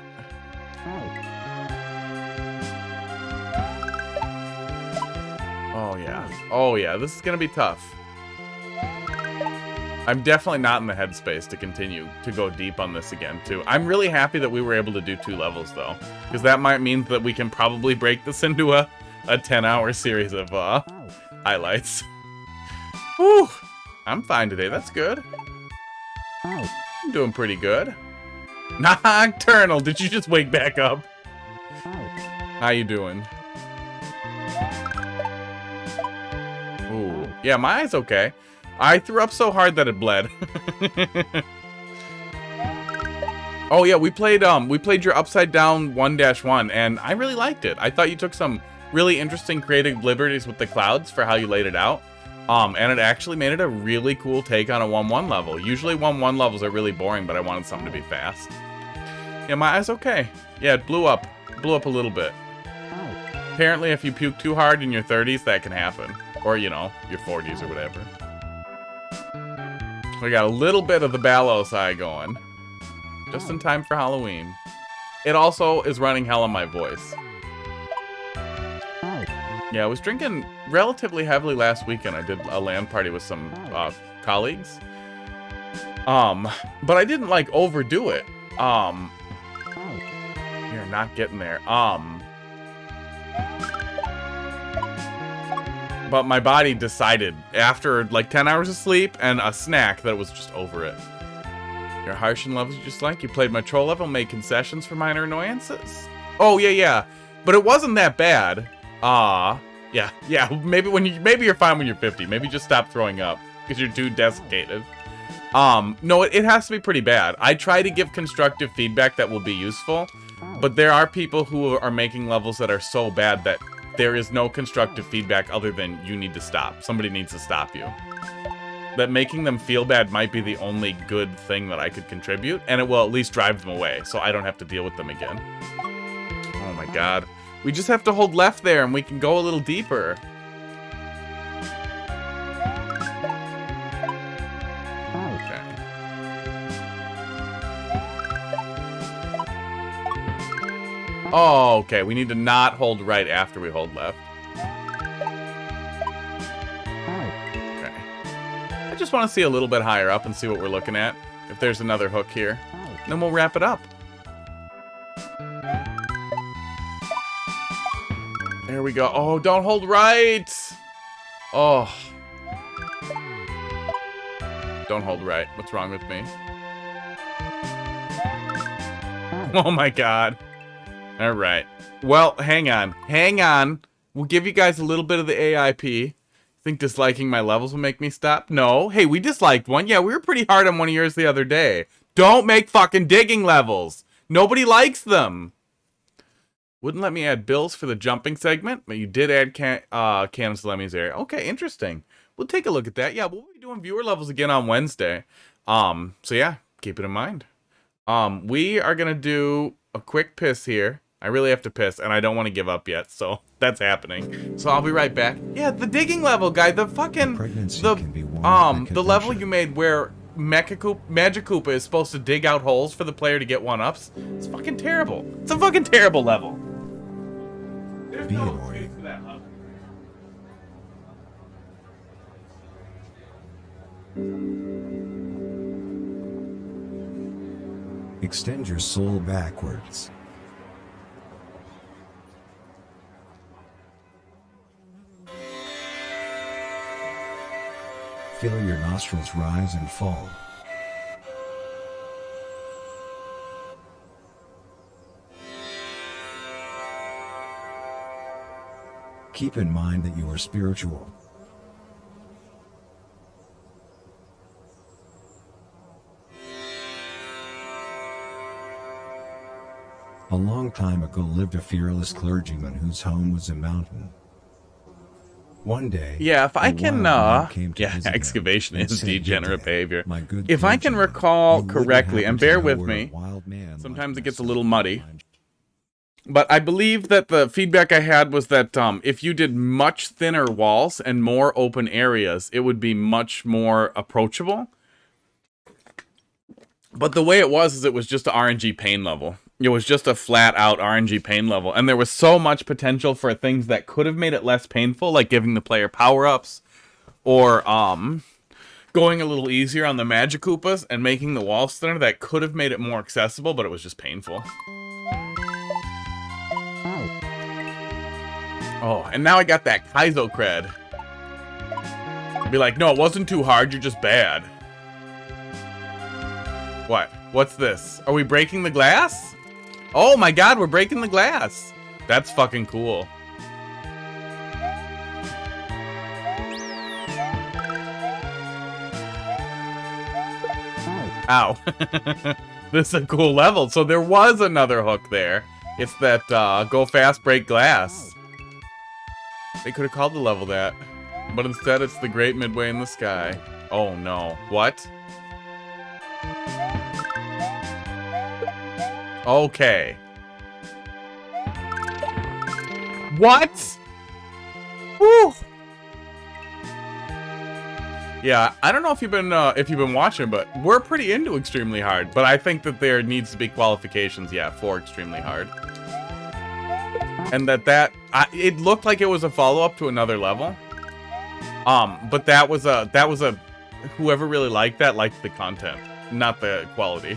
Oh yeah. Oh yeah, this is gonna be tough. I'm definitely not in the headspace to continue to go deep on this again, too. I'm really happy that we were able to do 2 levels, though. Because that might mean that we can probably break this into a 10-hour series of highlights. Whew. I'm fine today. That's good. I'm doing pretty good. Nocturnal, did you just wake back up? How you doing? Ooh. Yeah, my eye's okay. I threw up so hard that it bled. Oh yeah, we played your Upside Down 1-1, and I really liked it. I thought you took some really interesting creative liberties with the clouds for how you laid it out. And it actually made it a really cool take on a 1-1 level. Usually 1-1 levels are really boring, but I wanted something to be fast. Yeah, my eye's okay. Yeah, it blew up. Blew up a little bit. Apparently, if you puke too hard in your 30s, that can happen. Or, you know, your 40s or whatever. We got a little bit of the Ballos eye going. Just in time for Halloween. It also is running hell on my voice. Yeah, I was drinking relatively heavily last weekend. I did a LAN party with some colleagues. But I didn't, like, overdo it. You're not getting there. But my body decided after like 10 hours of sleep and a snack that it was just over it. Your Harshin levels just like you played my troll level, made concessions for minor annoyances. Oh yeah. But it wasn't that bad. Yeah. Maybe you're fine when you're 50. Maybe just stop throwing up because you're too desiccated. No, it has to be pretty bad. I try to give constructive feedback that will be useful, but there are people who are making levels that are so bad that there is no constructive feedback other than you need to stop. Somebody needs to stop you. That making them feel bad might be the only good thing that I could contribute, and it will at least drive them away, so I don't have to deal with them again. Oh my god. We just have to hold left there, and we can go a little deeper. Oh, okay. We need to not hold right after we hold left. Okay. I just want to see a little bit higher up and see what we're looking at. If there's another hook here. Then we'll wrap it up. There we go. Oh, don't hold right! Oh. Don't hold right. What's wrong with me? Oh my god. Alright. Well, hang on. Hang on. We'll give you guys a little bit of the AIP. Think disliking my levels will make me stop? No. Hey, we disliked one. Yeah, we were pretty hard on one of yours the other day. Don't make fucking digging levels. Nobody likes them. Wouldn't let me add bills for the jumping segment, but you did add Canon's Lemmy's area. Okay, interesting. We'll take a look at that. Yeah, we'll be doing viewer levels again on Wednesday. So yeah, keep it in mind. We are gonna do a quick piss here. I really have to piss, and I don't want to give up yet, so that's happening. So I'll be right back. Yeah, the digging level, guy. The fucking the level you made where Magic Koopa is supposed to dig out holes for the player to get 1-ups. It's fucking terrible. It's a fucking terrible level. There's no excuse for that level. Extend your soul backwards. Feel your nostrils rise and fall. Keep in mind that you are spiritual. A long time ago lived a fearless clergyman whose home was a mountain. One day, Yeah, if I a can, wild man came to yeah, visit him excavation and is said, "Good degenerate day, behavior. my good If I can clergyman, recall you wouldn't correctly, happen and to bear know with where me, a wild man sometimes like it gets a myself little could muddy. find." But I believe that the feedback I had was that if you did much thinner walls and more open areas, it would be much more approachable. But the way it was is it was just a RNG pain level. It was just a flat out RNG pain level. And there was so much potential for things that could have made it less painful, like giving the player power-ups or going a little easier on the Magic Koopas and making the walls thinner that could have made it more accessible, but it was just painful. Oh, and now I got that Kaizo cred. Be like, no, it wasn't too hard, you're just bad. What? What's this? Are we breaking the glass? Oh my god, we're breaking the glass. That's fucking cool. Ow. This is a cool level. So there was another hook there. It's that go fast, break glass. They could have called the level that. But instead it's the great midway in the sky. Oh no. What? Okay. What? Woo! Yeah, I don't know if you've been watching, but we're pretty into extremely hard. But I think that there needs to be qualifications, yeah, for extremely hard. And it looked like it was a follow-up to another level. But that was a whoever really liked that liked the content, not the quality.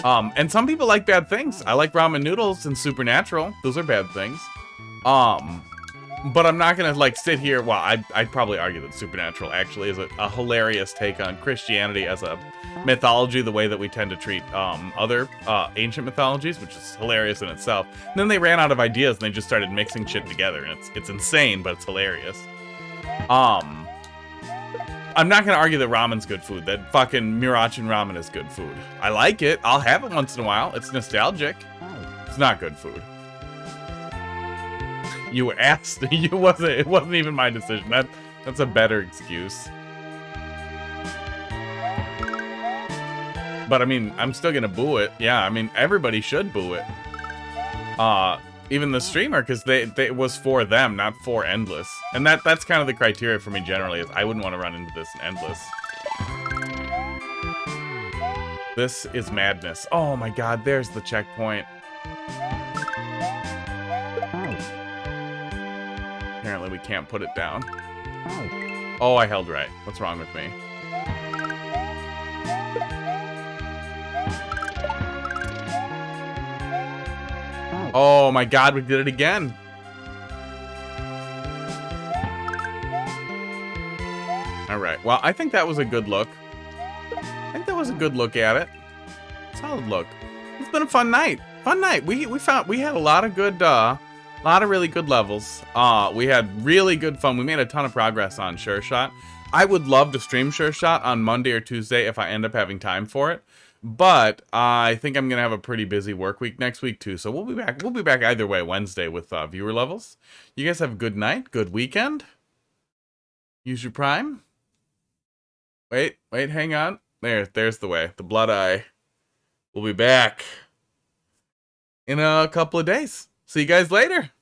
And some people like bad things. I like ramen noodles and Supernatural. Those are bad things. But I'm not gonna like sit here. Well, I'd probably argue that Supernatural actually is a hilarious take on Christianity as a mythology, the way that we tend to treat other ancient mythologies, which is hilarious in itself. And then they ran out of ideas and they just started mixing shit together, and it's insane, but it's hilarious. I'm not gonna argue that ramen's good food. That fucking Mirachin ramen is good food. I like it. I'll have it once in a while. It's nostalgic. It's not good food. You were asked. It wasn't even my decision. That's a better excuse. But I mean, I'm still gonna boo it. Yeah, I mean, everybody should boo it. Even the streamer, because it was for them, not for Endless. And that's kind of the criteria for me generally, is I wouldn't want to run into this in Endless. This is madness. Oh my god, there's the checkpoint. Apparently we can't put it down. Oh, I held right. What's wrong with me? Oh my god, we did it again. Alright, well, I think that was a good look. I think that was a good look at it. Solid look. It's been a fun night. Fun night. We had a lot of good, really good levels. We had really good fun. We made a ton of progress on Sureshot. I would love to stream Sureshot on Monday or Tuesday if I end up having time for it. But I think I'm gonna have a pretty busy work week next week too. So we'll be back. We'll be back either way Wednesday with viewer levels. You guys have a good night, good weekend. Use your Prime. Wait, hang on. There's the way. The blood eye. We'll be back in a couple of days. See you guys later.